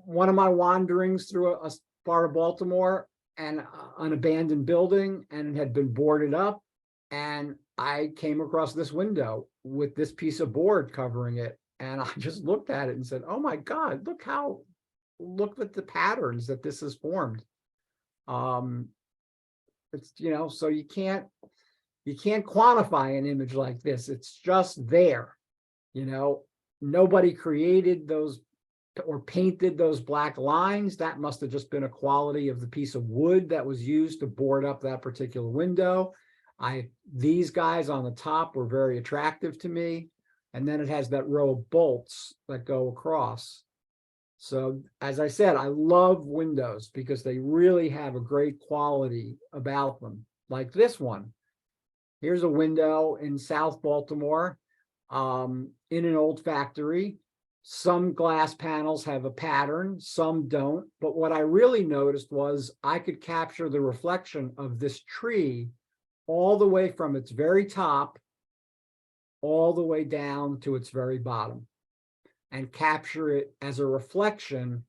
One of my wanderings through a part of Baltimore, and an abandoned building, and it had been boarded up, and I came across this window with this piece of board covering it, and I just looked at it and said, oh my God, look at the patterns that this has formed. It's, so you can't quantify an image like this. It's just there. Nobody created those or painted those black lines. That must have just been a quality of the piece of wood that was used to board up that particular window. These guys on the top were very attractive to me. And then it has that row of bolts that go across. So as I said, I love windows because they really have a great quality about them. Like this one. Here's a window in South Baltimore, in an old factory. Some glass panels have a pattern, some don't. But what I really noticed was I could capture the reflection of this tree all the way from its very top, all the way down to its very bottom, and capture it as a reflection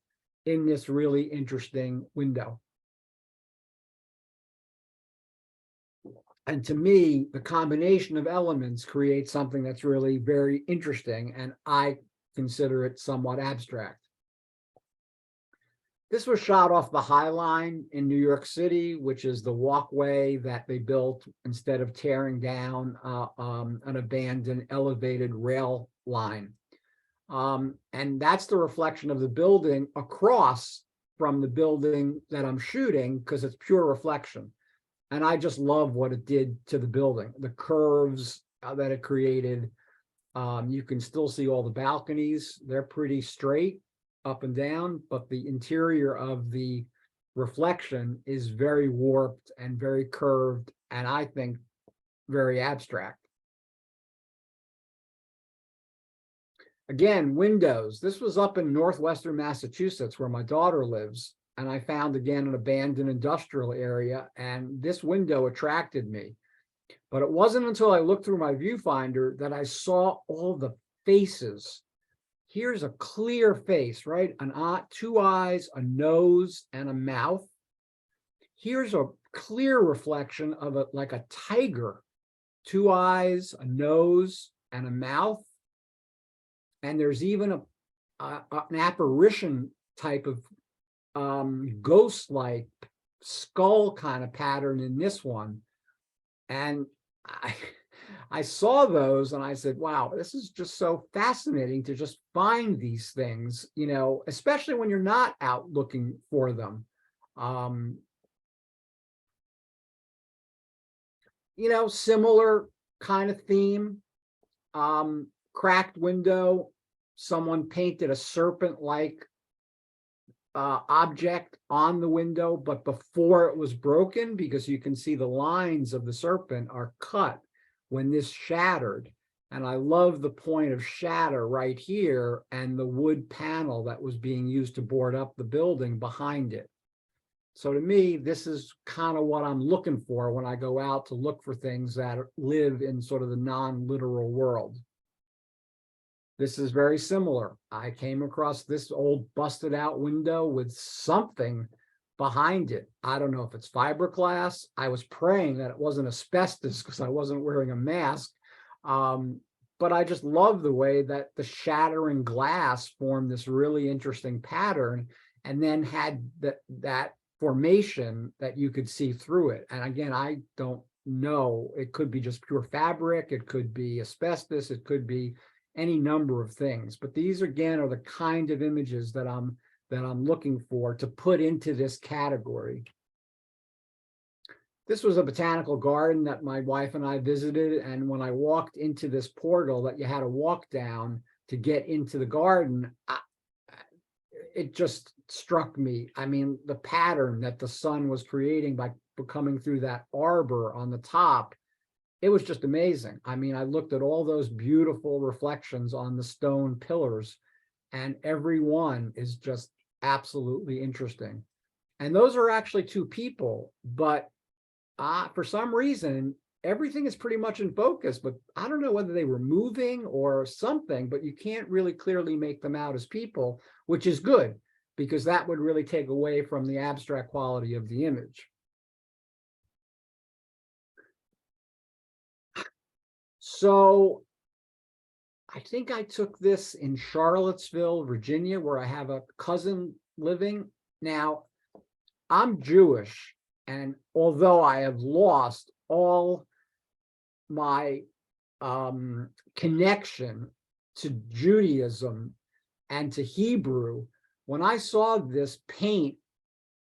in this really interesting window. And to me, the combination of elements creates something that's really very interesting, and I consider it somewhat abstract. This was shot off the High Line in New York City, which is the walkway that they built instead of tearing down an abandoned elevated rail line. And that's the reflection of the building across from the building that I'm shooting, because it's pure reflection. And I just love what it did to the building, the curves that it created. You can still see all the balconies. They're pretty straight up and down, but the interior of the reflection is very warped and very curved, and I think very abstract. Again, windows. This was up in northwestern Massachusetts where my daughter lives, and I found again an abandoned industrial area, and this window attracted me. But it wasn't until I looked through my viewfinder that I saw all the faces. Here's a clear face, right? Two eyes, a nose, and a mouth. Here's a clear reflection of it, like a tiger. Two eyes, a nose, and a mouth. And there's even an apparition type of ghost-like skull kind of pattern in this one. And I saw those and I said, wow, this is just so fascinating to just find these things, you know, especially when you're not out looking for them. You know, similar kind of theme, cracked window, someone painted a serpent-like object on the window, but before it was broken, because you can see the lines of the serpent are cut when this shattered. And I love the point of shatter right here and the wood panel that was being used to board up the building behind it. So to me, this is kind of what I'm looking for when I go out to look for things that live in sort of the non-literal world. This is very similar. I came across this old busted out window with something behind it. I don't know if it's fiberglass. I was praying that it wasn't asbestos because I wasn't wearing a mask. But I just love the way that the shattering glass formed this really interesting pattern and then had that formation that you could see through it. And again, I don't know. It could be just pure fabric. It could be asbestos. It could be any number of things. But these, again, are the kind of images that I'm looking for to put into this category. This was a botanical garden that my wife and I visited. And when I walked into this portal that you had to walk down to get into the garden, it just struck me. I mean, the pattern that the sun was creating by coming through that arbor on the top, it was just amazing. I mean, I looked at all those beautiful reflections on the stone pillars, and every one is just absolutely interesting. And those are actually two people, but for some reason, everything is pretty much in focus, but I don't know whether they were moving or something, but you can't really clearly make them out as people, which is good, because that would really take away from the abstract quality of the image. So I think I took this in Charlottesville, Virginia, where I have a cousin living. Now, I'm Jewish, and although I have lost all my connection to Judaism and to Hebrew, when I saw this paint,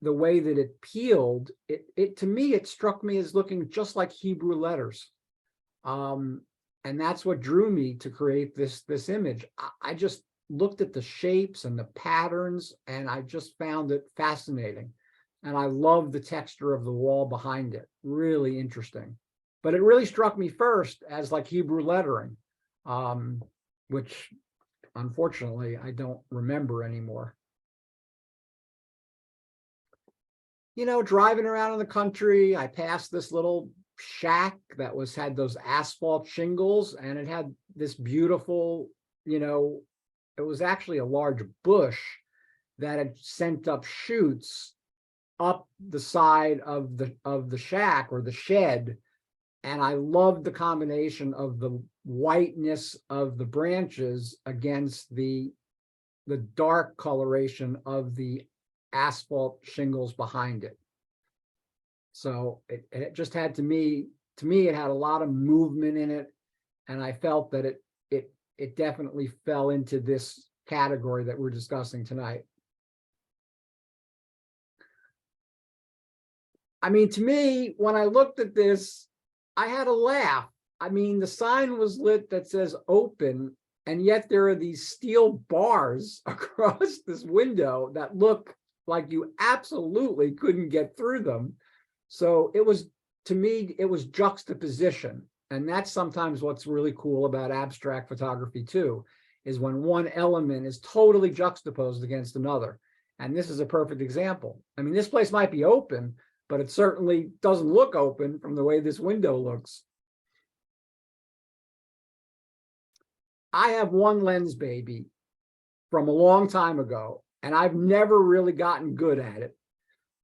the way that it peeled, it to me, it struck me as looking just like Hebrew letters. And that's what drew me to create this image. I just looked at the shapes and the patterns, and I just found it fascinating. And I love the texture of the wall behind it. Really interesting. But it really struck me first as like Hebrew lettering, which unfortunately I don't remember anymore. You know, driving around in the country, I passed this little shack that had those asphalt shingles, and it had this beautiful, you know, it was actually a large bush that had sent up shoots up the side of the shack or the shed. And I loved the combination of the whiteness of the branches against the dark coloration of the asphalt shingles behind it. So it just had, to me, it had a lot of movement in it. And I felt that it definitely fell into this category that we're discussing tonight. I mean, to me, when I looked at this, I had a laugh. I mean, the sign was lit that says open, and yet there are these steel bars across this window that look like you absolutely couldn't get through them. So it was, to me, it was juxtaposition. And that's sometimes what's really cool about abstract photography too, is when one element is totally juxtaposed against another. And this is a perfect example. I mean, this place might be open, but it certainly doesn't look open from the way this window looks. I have one lens baby from a long time ago, and I've never really gotten good at it.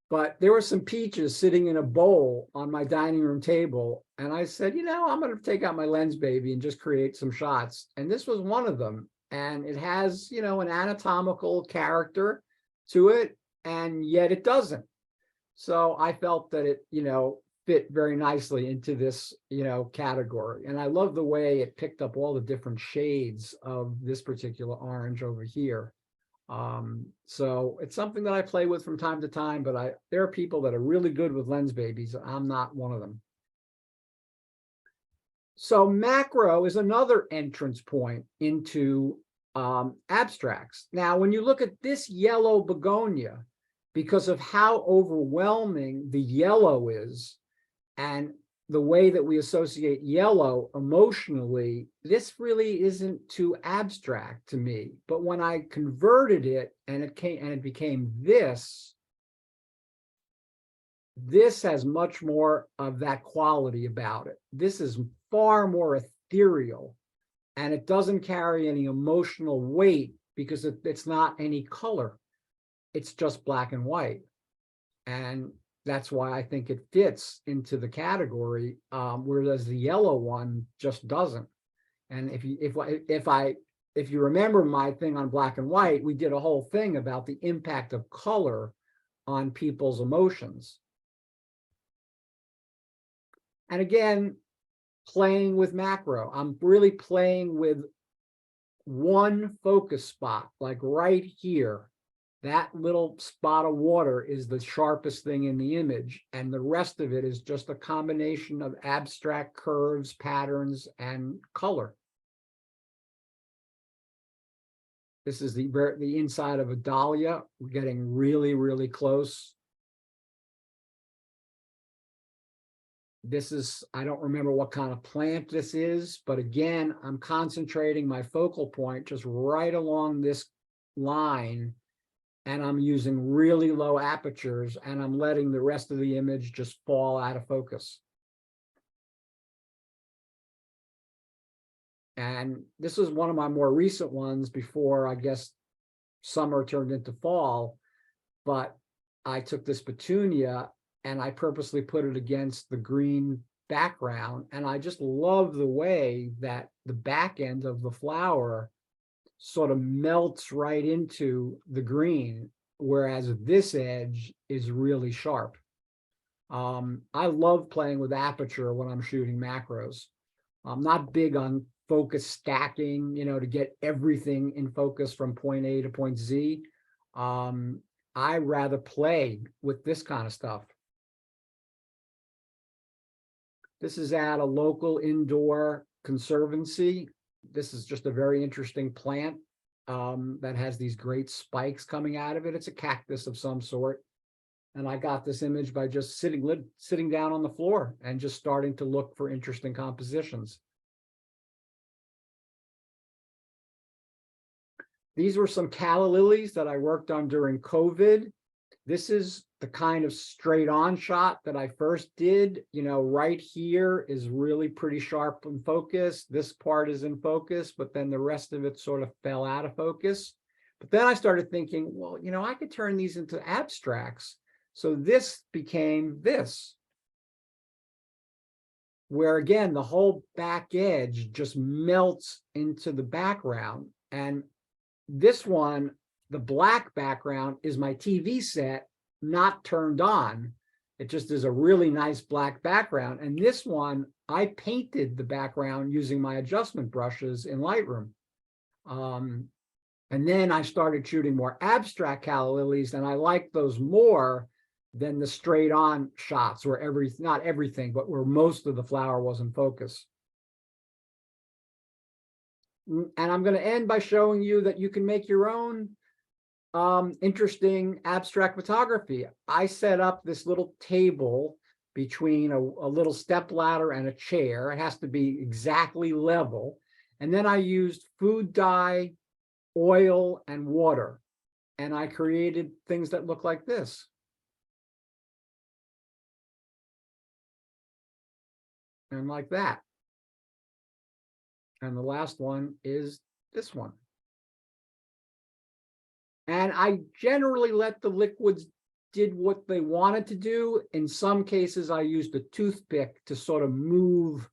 But there were some peaches sitting in a bowl on my dining room table. And I said, you know, I'm going to take out my lens baby and just create some shots. And this was one of them. And it has, you know, an anatomical character. to it, and yet it doesn't. So I felt that it, fit very nicely into this, category. And I love the way it picked up all the different shades of this particular orange over here. So it's something that I play with from time to time, but there are people that are really good with lens babies. I'm not one of them. So macro is another entrance point into abstracts. Now, when you look at this yellow begonia, because of how overwhelming the yellow is and the way that we associate yellow emotionally, this really isn't too abstract to me. But when I converted it and it became this has much more of that quality about it. This is far more ethereal, and it doesn't carry any emotional weight because it's not any color. It's just black and white. And that's why I think it fits into the category, whereas the yellow one just doesn't. And if you remember my thing on black and white, we did a whole thing about the impact of color on people's emotions. And again, playing with macro, I'm really playing with one focus spot, like right here. That little spot of water is the sharpest thing in the image, and the rest of it is just a combination of abstract curves, patterns, and color. This is the inside of a dahlia. We're getting really, really close. This is, I don't remember what kind of plant this is, but again, I'm concentrating my focal point just right along this line, and I'm using really low apertures, and I'm letting the rest of the image just fall out of focus. And this is one of my more recent ones before, I guess, summer turned into fall, but I took this petunia and I purposely put it against the green background. And I just love the way that the back end of the flower sort of melts right into the green, whereas this edge is really sharp. I love playing with aperture when I'm shooting macros. I'm not big on focus stacking, to get everything in focus from point A to point Z. I rather play with this kind of stuff. This is at a local indoor conservancy. This is just a very interesting plant that has these great spikes coming out of it. It's a cactus of some sort. And I got this image by just sitting down on the floor and just starting to look for interesting compositions. These were some calla lilies that I worked on during COVID. This is the kind of straight on shot that I first did. Right here is really pretty sharp in focus. This part is in focus, but then the rest of it sort of fell out of focus. But then I started thinking, well, I could turn these into abstracts. So this became this, where again, the whole back edge just melts into the background. And this one, the black background, is my TV set, not turned on. It just is a really nice black background. And this one, I painted the background using my adjustment brushes in Lightroom. And then I started shooting more abstract calla lilies, and I liked those more than the straight on shots where not everything, but where most of the flower was in focus. And I'm going to end by showing you that you can make your own interesting abstract photography. I set up this little table between a little step ladder and a chair. It has to be exactly level. And then I used food dye, oil, and water. And I created things that look like this. And like that. And the last one is this one. And I generally let the liquids did what they wanted to do. In some cases, I used a toothpick to sort of move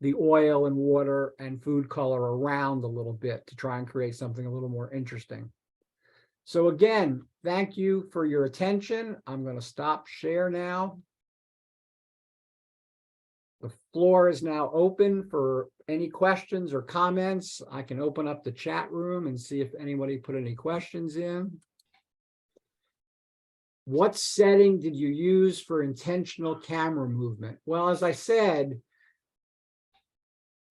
the oil and water and food color around a little bit to try and create something a little more interesting. So again, thank you for your attention. I'm going to stop share now. The floor is now open for any questions or comments. I can open up the chat room and see if anybody put any questions in. What setting did you use for intentional camera movement? Well, as I said,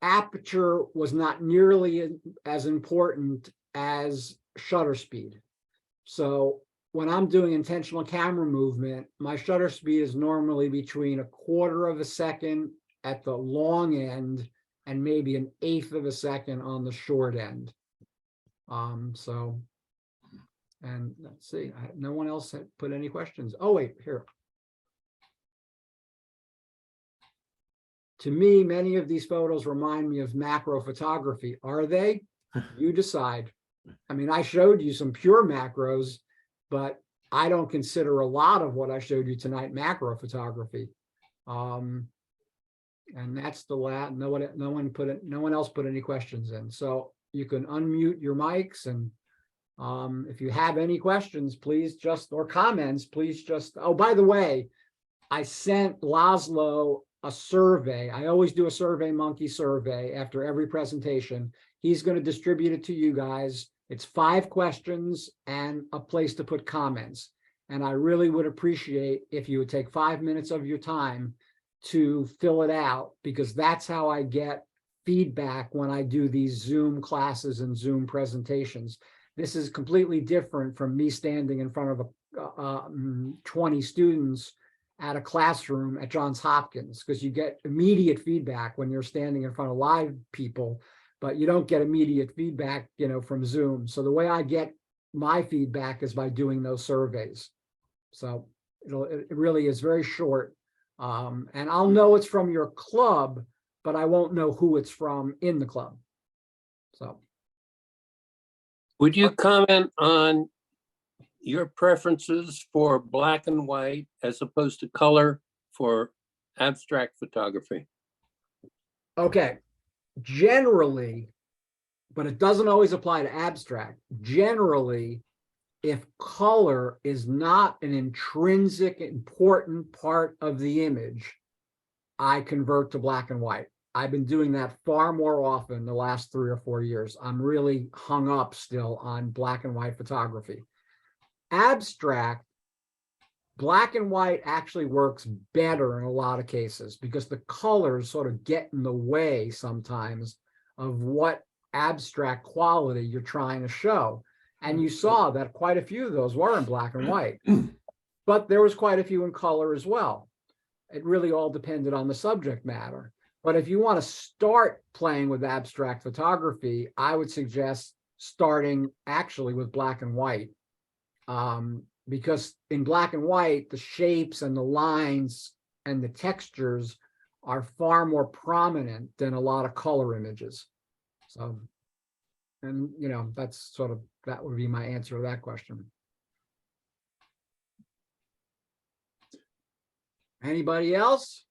aperture was not nearly as important as shutter speed. So when I'm doing intentional camera movement, my shutter speed is normally between 1/4 of a second at the long end and maybe 1/8 of a second on the short end. And let's see, no one else had put any questions. Oh, wait, here. To me, many of these photos remind me of macro photography. Are they? You decide. I mean, I showed you some pure macros, but I don't consider a lot of what I showed you tonight macro photography. And that's the last. No one else put any questions in. So you can unmute your mics, and if you have any questions, please or comments, please just. Oh, by the way, I sent Laszlo a survey. I always do a Survey Monkey survey after every presentation. He's going to distribute it to you guys. It's 5 questions and a place to put comments. And I really would appreciate if you would take 5 minutes of your time to fill it out, because that's how I get feedback when I do these Zoom classes and Zoom presentations. This is completely different from me standing in front of 20 students at a classroom at Johns Hopkins, because you get immediate feedback when you're standing in front of live people, but you don't get immediate feedback, from Zoom. So the way I get my feedback is by doing those surveys. So it really is very short. And I'll know it's from your club, but I won't know who it's from in the club. So. Would you comment on your preferences for black and white as opposed to color for abstract photography? Okay, generally, but it doesn't always apply to abstract. Generally, if color is not an intrinsic important part of the image, I convert to black and white. I've been doing that far more often the last 3 or 4 years. I'm really hung up still on black and white photography. Abstract, black and white actually works better in a lot of cases, because the colors sort of get in the way sometimes of what abstract quality you're trying to show. And you saw that quite a few of those were in black and white, but there was quite a few in color as well. It really all depended on the subject matter. But if you want to start playing with abstract photography, I would suggest starting actually with black and white. Because in black and white, the shapes and the lines and the textures are far more prominent than a lot of color images. So, and that would be my answer to that question. Anybody else?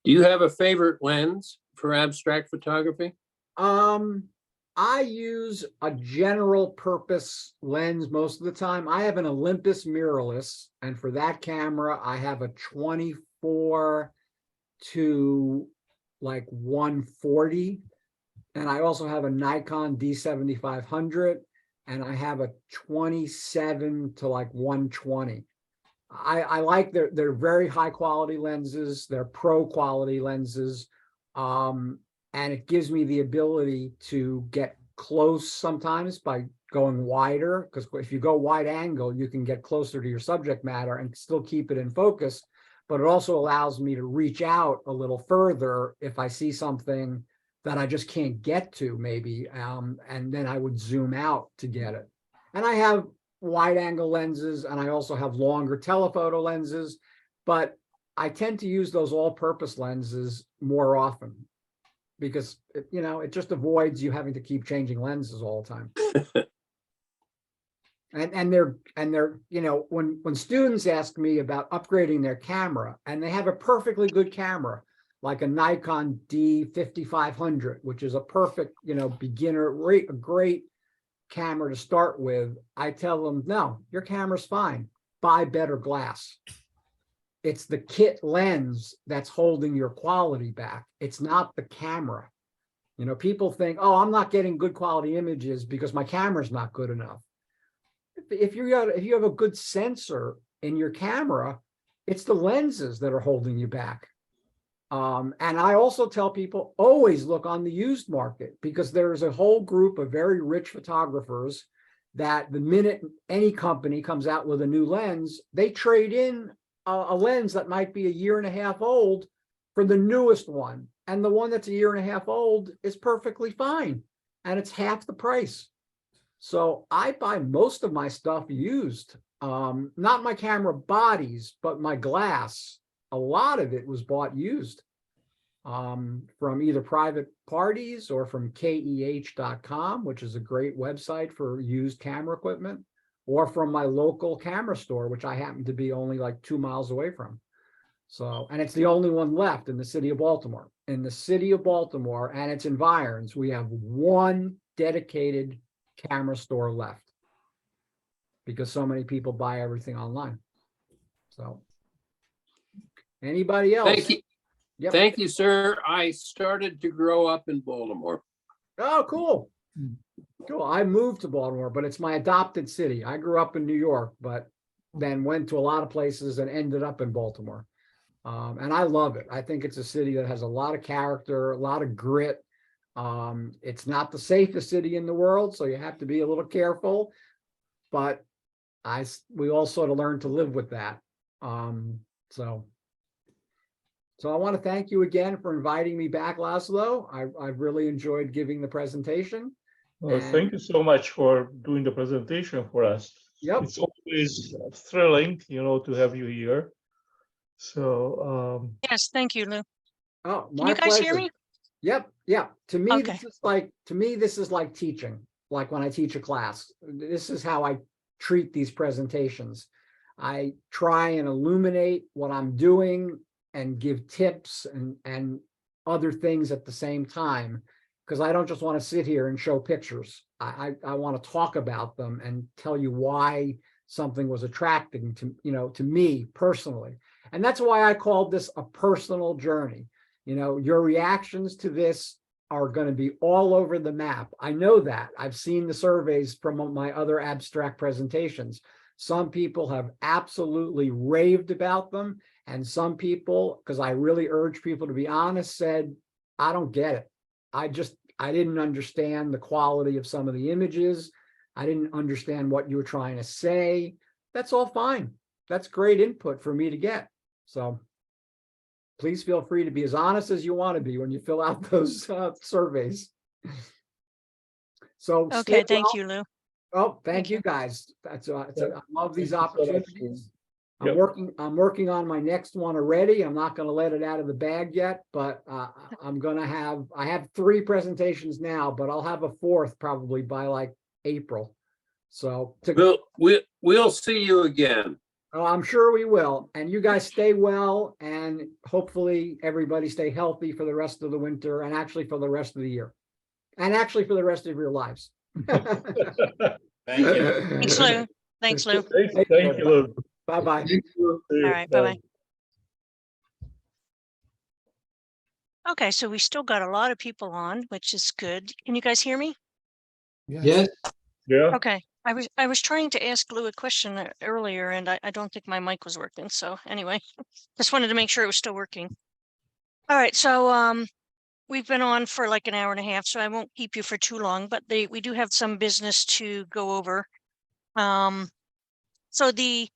Do you have a favorite lens for abstract photography? I use a general purpose lens most of the time. I have an Olympus mirrorless, and for that camera, I have a 24 to 140. And I also have a Nikon D7500, and I have a 27 to 120. I like they're very high quality lenses. They're pro quality lenses. And it gives me the ability to get close sometimes by going wider, because if you go wide angle, you can get closer to your subject matter and still keep it in focus. But it also allows me to reach out a little further if I see something that I just can't get to, maybe, and then I would zoom out to get it. And I have wide angle lenses, and I also have longer telephoto lenses, but I tend to use those all-purpose lenses more often, because it just avoids you having to keep changing lenses all the time. and they're when students ask me about upgrading their camera, and they have a perfectly good camera, like a Nikon D5500, which is a perfect, beginner, a great camera to start with, I tell them, no, your camera's fine. Buy better glass. It's the kit lens that's holding your quality back. It's not the camera. People think, oh, I'm not getting good quality images because my camera's not good enough. If you have a good sensor in your camera, it's the lenses that are holding you back. And I also tell people, always look on the used market, because there's a whole group of very rich photographers that the minute any company comes out with a new lens, they trade in a lens that might be a year and a half old for the newest one. And the one that's a year and a half old is perfectly fine. And it's half the price. So I buy most of my stuff used, not my camera bodies, but my glass. A lot of it was bought used from either private parties or from KEH.com, which is a great website for used camera equipment, or from my local camera store, which I happen to be only like 2 miles away from. So, and it's the only one left in the city of Baltimore. In the city of Baltimore and its environs, we have one dedicated camera store left because so many people buy everything online. So anybody else? Thank you. Yep. Thank you, sir. I started to grow up in Baltimore. Oh, cool. Cool. I moved to Baltimore, but it's my adopted city. I grew up in New York, but then went to a lot of places and ended up in Baltimore. And I love it. I think it's a city that has a lot of character, a lot of grit. It's not the safest city in the world, so you have to be a little careful, but we all sort of learned to live with that. So I want to thank you again for inviting me back, Laszlo. I've really enjoyed giving the presentation. Well, thank you so much for doing the presentation for us. Yep. It's always thrilling, to have you here. So, Yes, thank you, Lew. Oh, Can my you guys hear pleasure. me? Yep. Yeah. To me, Okay. this is like teaching, like when I teach a class. This is how I treat these presentations. I try and illuminate what I'm doing and give tips and other things at the same time, because I don't just want to sit here and show pictures. I want to talk about them and tell you why something was attracting to me personally. And that's why I called this a personal journey. Your reactions to this are going to be all over the map. I know that. I've seen the surveys from my other abstract presentations. Some people have absolutely raved about them. And some people, because I really urge people to be honest, said, I don't get it. I didn't understand the quality of some of the images. I didn't understand what you were trying to say. That's all fine. That's great input for me to get. So please feel free to be as honest as you want to be when you fill out those surveys. So Okay, thank you, Lew. Oh, thank Thank you you. guys. I love these Thank you so much. opportunities. Yep. I'm working on my next one already. I'm not going to let it out of the bag yet, but I have 3 presentations now, but I'll have a 4th probably by like April. So We'll see you again. I'm sure we will. And you guys stay well, and hopefully everybody stay healthy for the rest of the winter, and actually for the rest of the year, and actually for the rest of your lives. Thank you. Thanks, Lew. Thanks, Lew. Thank you, Lew. Bye-bye. All right, bye-bye. Okay, so we still got a lot of people on, which is good. Can you guys hear me? Yes. Yeah. Okay, I was trying to ask Lew a question earlier, and I don't think my mic was working. So anyway, just wanted to make sure it was still working. All right, so we've been on for like an hour and a half, so I won't keep you for too long, but we do have some business to go over. So the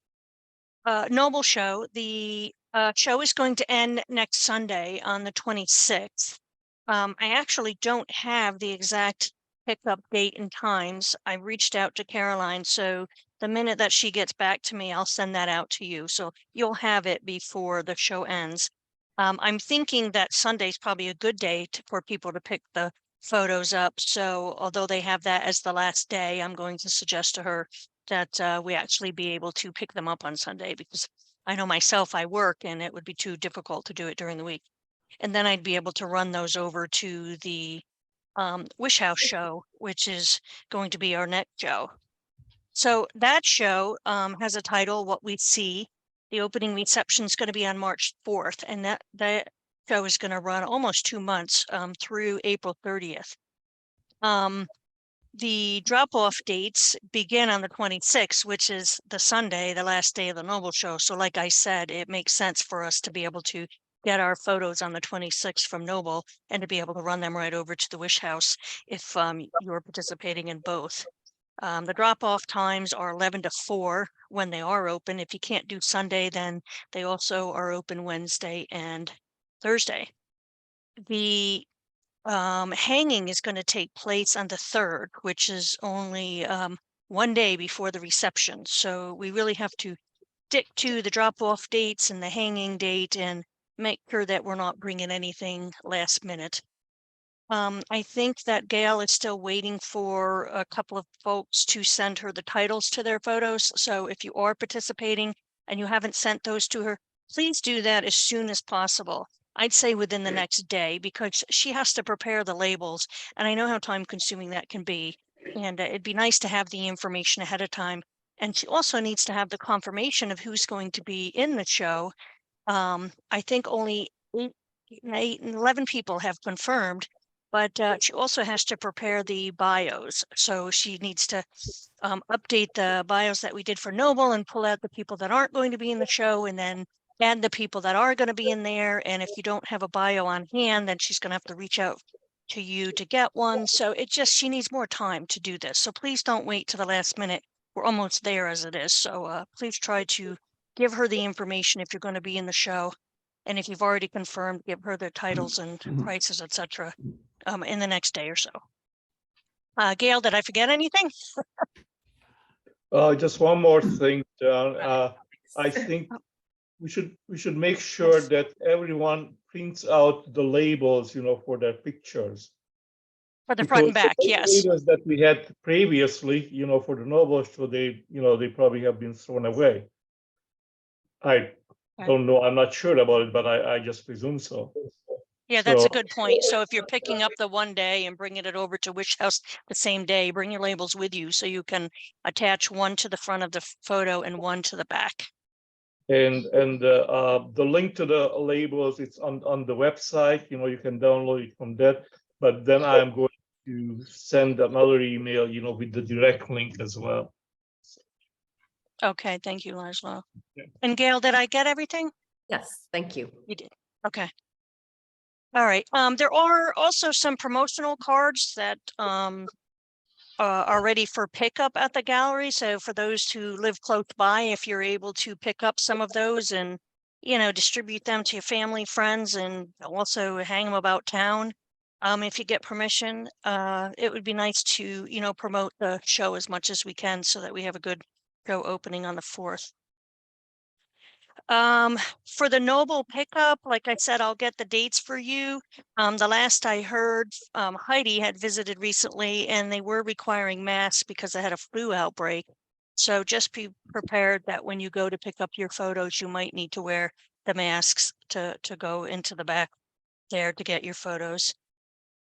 Noble show, the show is going to end next Sunday on the 26th. I actually don't have the exact pickup date and times. I reached out to Caroline, so the minute that she gets back to me, I'll send that out to you. So you'll have it before the show ends. I'm thinking that Sunday's probably a good day for people to pick the photos up. So although they have that as the last day, I'm going to suggest to her that we actually be able to pick them up on Sunday, because I know myself, I work and it would be too difficult to do it during the week. And then I'd be able to run those over to the Wish House show, which is going to be our next show. So that show has a title, What We See. The opening reception is going to be on March 4th, and that show is going to run almost 2 months through April 30th. The drop-off dates begin on the 26th, which is the Sunday, the last day of the Noble Show. So like I said, it makes sense for us to be able to get our photos on the 26th from Noble and to be able to run them right over to the Wish House if you're participating in both. The drop-off times are 11 to 4 when they are open. If you can't do Sunday, then they also are open Wednesday and Thursday. The hanging is going to take place on the 3rd, which is only 1 day before the reception. So we really have to stick to the drop-off dates and the hanging date and make sure that we're not bringing anything last minute. I think that Gail is still waiting for a couple of folks to send her the titles to their photos. So if you are participating and you haven't sent those to her, please do that as soon as possible. I'd say within the next day, because she has to prepare the labels, and I know how time consuming that can be. And it'd be nice to have the information ahead of time. And she also needs to have the confirmation of who's going to be in the show. I think only 11 people have confirmed, but she also has to prepare the bios. So she needs to update the bios that we did for Noble and pull out the people that aren't going to be in the show, and then add the people that are going to be in there. And if you don't have a bio on hand, then she's going to have to reach out to you to get one. So she needs more time to do this. So please don't wait to the last minute. We're almost there as it is. So please try to give her the information if you're going to be in the show. And if you've already confirmed, give her the titles and prices, etc. In the next day or so. Gail, did I forget anything? Just one more thing, John. I think we should make sure that everyone prints out the labels, for their pictures. For the front and Because back, the yes. labels that we had previously, for the Noble Show, they probably have been thrown away. I don't know. I'm not sure about it, but I just presume so. Yeah, that's a good point. So if you're picking up the 1 day and bringing it over to Wish House the same day, bring your labels with you so you can attach one to the front of the photo and one to the back. And the link to the labels, it's on the website. You can download it from that. But then I am going to send another email, with the direct link as well. Okay, thank you, Laszlo. Yeah. And Gail, did I get everything? Yes, thank you. You did. Okay. All right. There are also some promotional cards that are ready for pickup at the gallery. So for those who live close by, if you're able to pick up some of those and, distribute them to your family, friends, and also hang them about town. If you get permission, it would be nice to, promote the show as much as we can so that we have a good show opening on the 4th. For the Noble pickup, like I said, I'll get the dates for you. The last I heard, Heidi had visited recently and they were requiring masks because they had a flu outbreak. So just be prepared that when you go to pick up your photos, you might need to wear the masks to go into the back there to get your photos.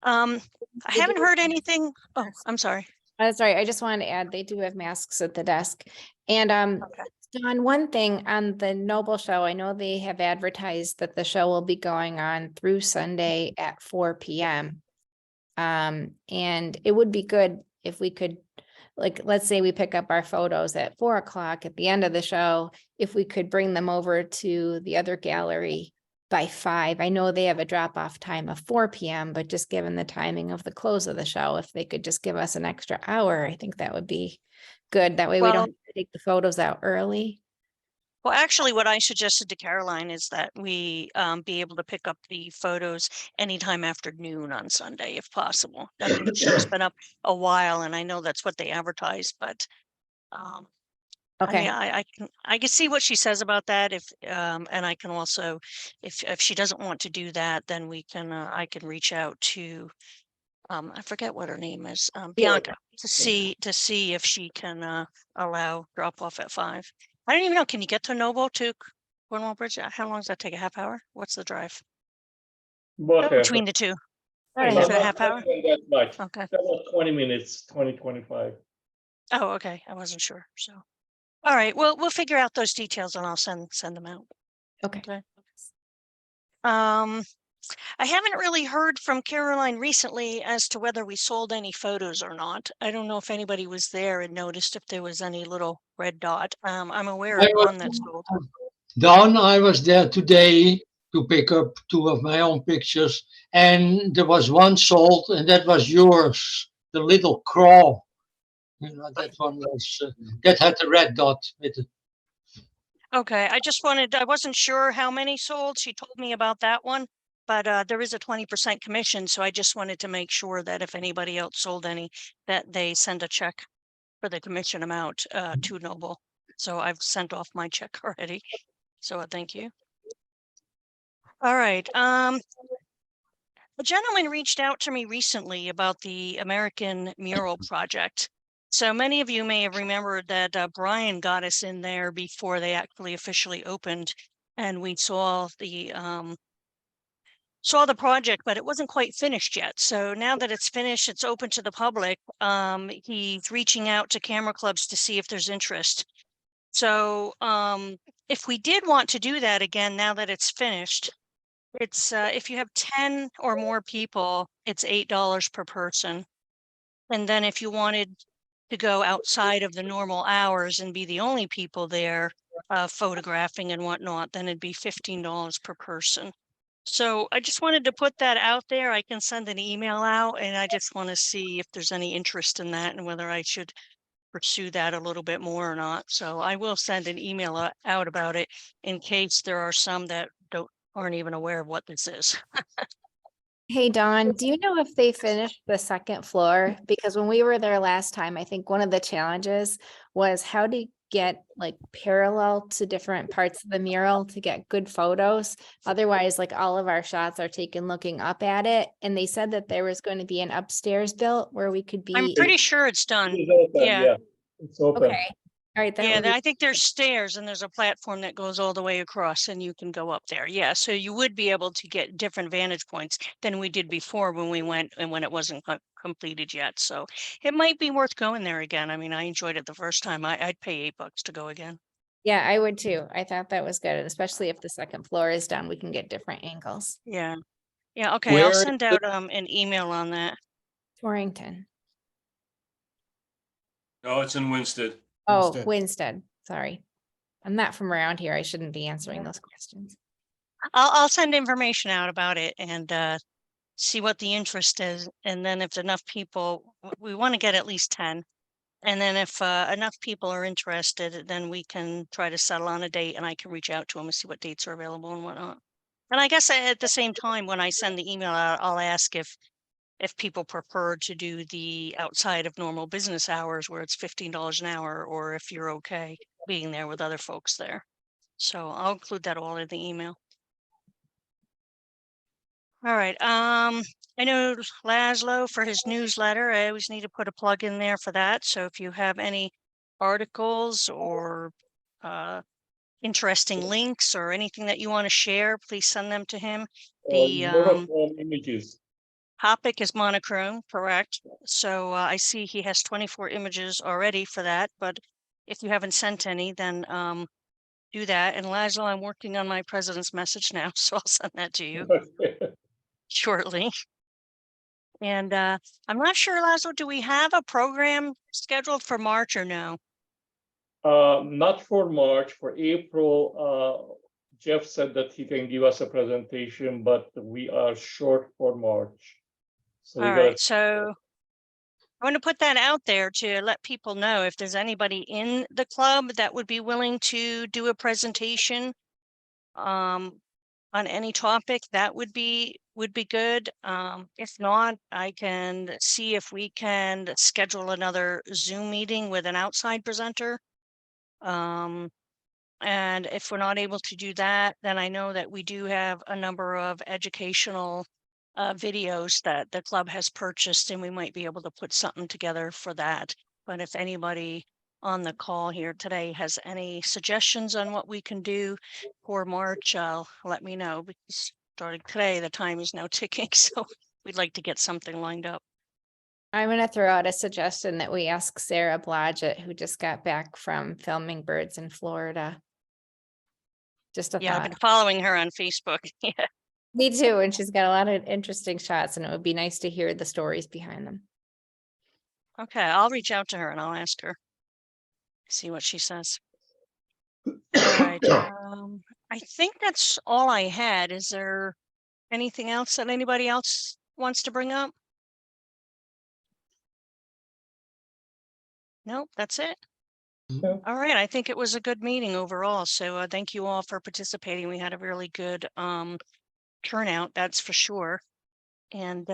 I haven't heard anything. Oh, I'm sorry. Sorry, I just wanted to add, they do have masks at the desk. And Okay. Don, one thing on the Noble Show, I know they have advertised that the show will be going on through Sunday at 4 p.m. And it would be good if we could, like, let's say we pick up our photos at 4 o'clock at the end of the show, if we could bring them over to the other gallery by 5. I know they have a drop-off time of 4 p.m., but just given the timing of the close of the show, if they could just give us an extra hour, I think that would be good. That way we don't have to take the photos out early. Well, actually, what I suggested to Caroline is that we be able to pick up the photos anytime after noon on Sunday, if possible. I mean, the show's been up a while, and I know that's what they advertise, but Okay. I can see what she says about that. If and I can also, if she doesn't want to do that, then we can I can reach out to I forget what her name is, Bianca, to see if she can allow drop off at 5. I don't even know. Can you get to Noble to Cornwall Bridge? How long does that take? A half hour? What's the drive? Whatever. between the two. All right. Not For a half hour? even that much. Okay. About 20 minutes, 25. Oh, okay. I wasn't sure. So, all right. Well, we'll figure out those details and I'll send them out. Okay. Okay. I haven't really heard from Caroline recently as to whether we sold any photos or not. I don't know if anybody was there and noticed if there was any little red dot. I'm aware of one that's sold. Don, I was there today to pick up 2 of my own pictures, and there was one sold, and that was yours, the little crow. You know, that one was, that had the red dot with it. Okay, I wasn't sure how many sold. She told me about that one, but there is a 20% commission. So I just wanted to make sure that if anybody else sold any, that they send a check for the commission amount to Noble. So I've sent off my check already. So thank you. All right. A gentleman reached out to me recently about the American Mural Project. So many of you may have remembered that Brian got us in there before they actually officially opened, and we saw the project, but it wasn't quite finished yet. So now that it's finished, it's open to the public. He's reaching out to camera clubs to see if there's interest. So if we did want to do that again, now that it's finished, it's if you have 10 or more people, it's $8 per person. And then if you wanted to go outside of the normal hours and be the only people there photographing and whatnot, then it'd be $15 per person. So I just wanted to put that out there. I can send an email out and I just want to see if there's any interest in that and whether I should pursue that a little bit more or not. So I will send an email out about it in case there are some that aren't even aware of what this is. Hey, Dawn, do you know if they finished the second floor? Because when we were there last time, I think one of the challenges was how to get like parallel to different parts of the mural to get good photos. Otherwise, like all of our shots are taken looking up at it. And they said that there was going to be an upstairs built where we could I'm be. pretty sure it's done. It's open, Yeah. It's open. Okay. All right. That Yeah, would be I think there's stairs and there's a platform that goes all the way across and you can go up there. Yeah, so you would be able to get different vantage points than we did before when we went and when it wasn't completed yet. So it might be worth going there again. I mean, I enjoyed it the first time. I'd pay $8 to go again. Yeah, I would too. I thought that was good, especially if the second floor is done, we can get different angles. Yeah. Yeah, okay, I'll Where send out an email on that. Torrington. No, it's in Winston. Oh, Winstead. Winstead. Sorry. I'm not from around here. I shouldn't be answering those questions. I'll send information out about it and see what the interest is. And then if enough people, we want to get at least 10. And then if enough people are interested, then we can try to settle on a date and I can reach out to them and see what dates are available and whatnot. And I guess at the same time, when I send the email out, I'll ask if people prefer to do the outside of normal business hours where it's $15 an hour, or if you're okay being there with other folks there. So I'll include that all in the email. All right. I know Laszlo for his newsletter. I always need to put a plug in there for that. So if you have any articles or interesting links or anything that you want to share, please send them to him. The Monochrome images. topic is monochrome, correct? So I see he has 24 images already for that, but if you haven't sent any, then do that. And Laszlo, I'm working on my president's message now, so I'll send that to you shortly. And I'm not sure, Laszlo, do we have a program scheduled for March or no? Not for March, for April. Jeff said that he can give us a presentation, but we are short for March. So All right, so I want to put that out there to let people know if there's anybody in the club that would be willing to do a presentation on any topic, that would be good. If not, I can see if we can schedule another Zoom meeting with an outside presenter. And if we're not able to do that, then I know that we do have a number of educational videos that the club has purchased, and we might be able to put something together for that. But if anybody on the call here today has any suggestions on what we can do for March, let me know, because starting today, the time is now ticking, so we'd like to get something lined up. I'm gonna throw out a suggestion that we ask Sarah Blodgett, who just got back from filming birds in Florida. Just a Yeah, I've thought. been following her on Facebook. Yeah. Me too, and she's got a lot of interesting shots, and it would be nice to hear the stories behind them. Okay, I'll reach out to her and I'll ask her. See what she says. All right. I think that's all I had. Is there anything else that anybody else wants to bring up? Nope, that's it. No. All right, I think it was a good meeting overall. So thank you all for participating. We had a really good turnout, that's for sure. And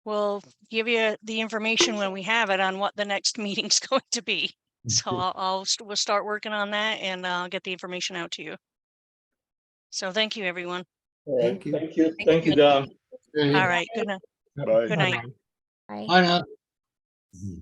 we'll give you the information when we have it on what the next meeting's going to be. So we'll start working on that and I'll get the information out to you. So thank you, everyone. All right. Thank you. Thank you. Thank you, Don. Mm-hmm. Okay. All right, good night. Bye. Good night. Bye. Bye now.